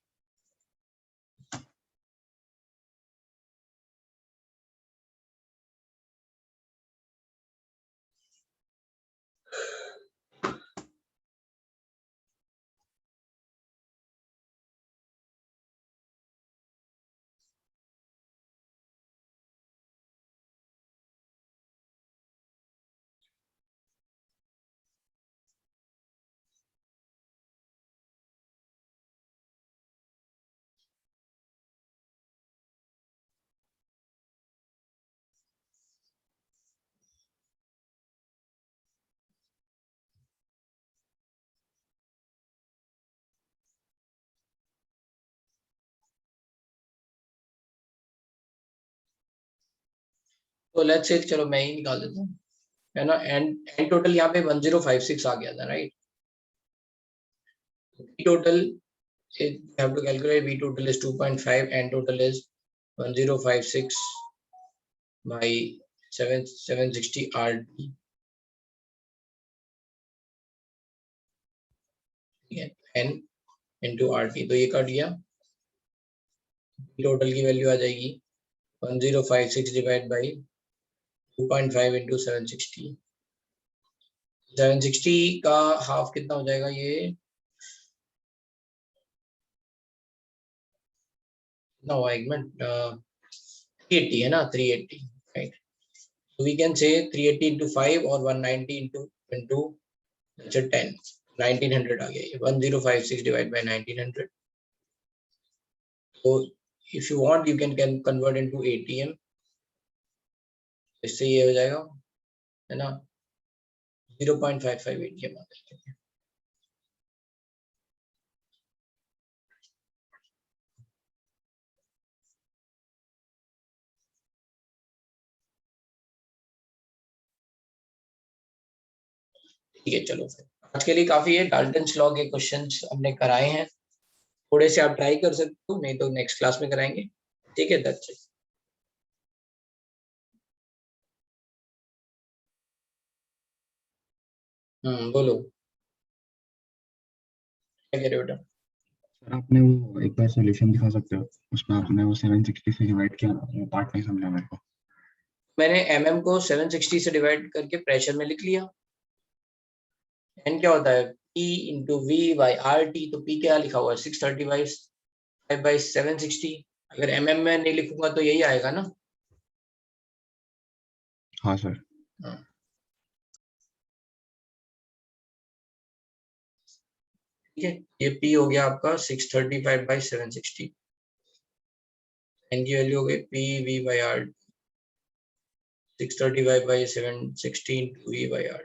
तो लेट्स से, चलो मैं ही निकाल देता हूँ, है ना। एन टोटल यहाँ पे 1056 आ गया था, right. Total have to calculate V total is 2.5 and total is 1056 by 760 RT, ठीक है, N into RT, तो ये कट गया, टोटल की वैल्यू आ जाएगी 1056 डिवाइड बाई 2.5 into 760, 760 का हाफ कितना हो जाएगा, ये कितना हुआ एक मिनट, 380 है ना, 380, right, so we can say 380 into 5 और 190 into अच्छा 10, 1900 आ गया, ये 1056 divide by 1900, so if you want you can convert into ATM, इससे ये हो जाएगा, है ना, 0.55 ATM आ जाएगा। ठीक है, चलो फिर आज के लिए काफी है, डाल्टन्स लॉ के क्वेश्चंस हमने कराए हैं, थोड़े से आप ट्राई कर सकते हो, नहीं तो नेक्स्ट क्लास में कराएंगे, ठीक है, दैट्स इट। बोलो क्या कह रहे हो बेटा?
सर आपने वो एक बार सॉल्यूशन दिखा सकते हो, उसमें आपने वो 760 से डिवाइड किया, वो पार्ट नहीं समझा मेरे को।
मैंने mm को 760 से डिवाइड करके प्रेशर में लिख लिया, n क्या होता है, P into V by RT, तो P क्या लिखा हुआ है, 635 by 760, अगर mm में नहीं लिखूंगा तो यही आएगा ना।
हाँ सर।
ठीक है, ये P हो गया आपका 635 by 760, n की वैल्यू हो गई P V by R, 635 by 760 into V by R,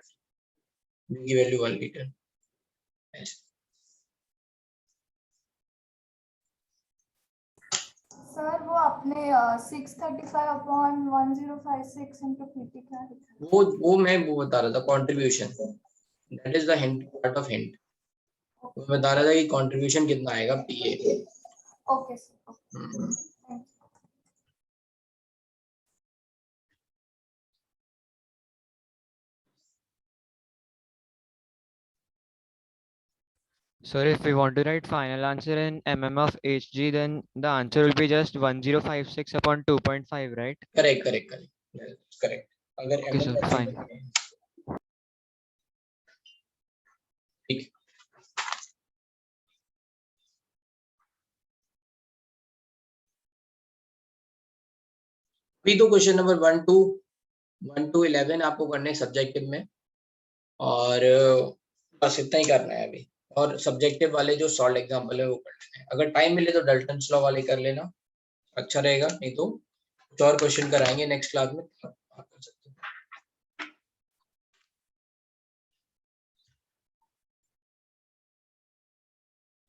V की वैल्यू 1 लीटर।
सर वो आपने 635 अपॉन 1056 into PT क्या लिखा है?
वो मैं वो बता रहा था, contribution, that is the hint, part of hint, मैं बता रहा था कि कंट्रीब्यूशन कितना आएगा PA।
Okay sir, thank you.
Sir, if we want to write final answer in mm of Hg, then the answer will be just 1056 upon 2.5, right?
Correct correct correct correct, अगर
Okay, sir,
mm
fine.
ठीक, अभी तो question number 1 to 11 आपको करने subjective में, और बस इतना ही करना है अभी, और सब्जेक्टिव वाले जो सॉल्व एग्जांपल है वो कर लेना है, अगर टाइम मिले तो डाल्टन्स लॉ वाले कर लेना, अच्छा रहेगा, नहीं तो कुछ और क्वेश्चन कराएंगे नेक्स्ट क्लास में, आप कर सकते हो।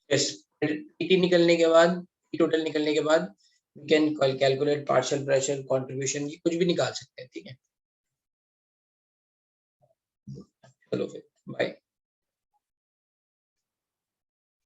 यस, PT निकलने के बाद, टोटल निकलने के बाद we can calculate partial pressure, contribution की कुछ भी निकाल सकते हैं, ठीक है, चलो फिर बाय।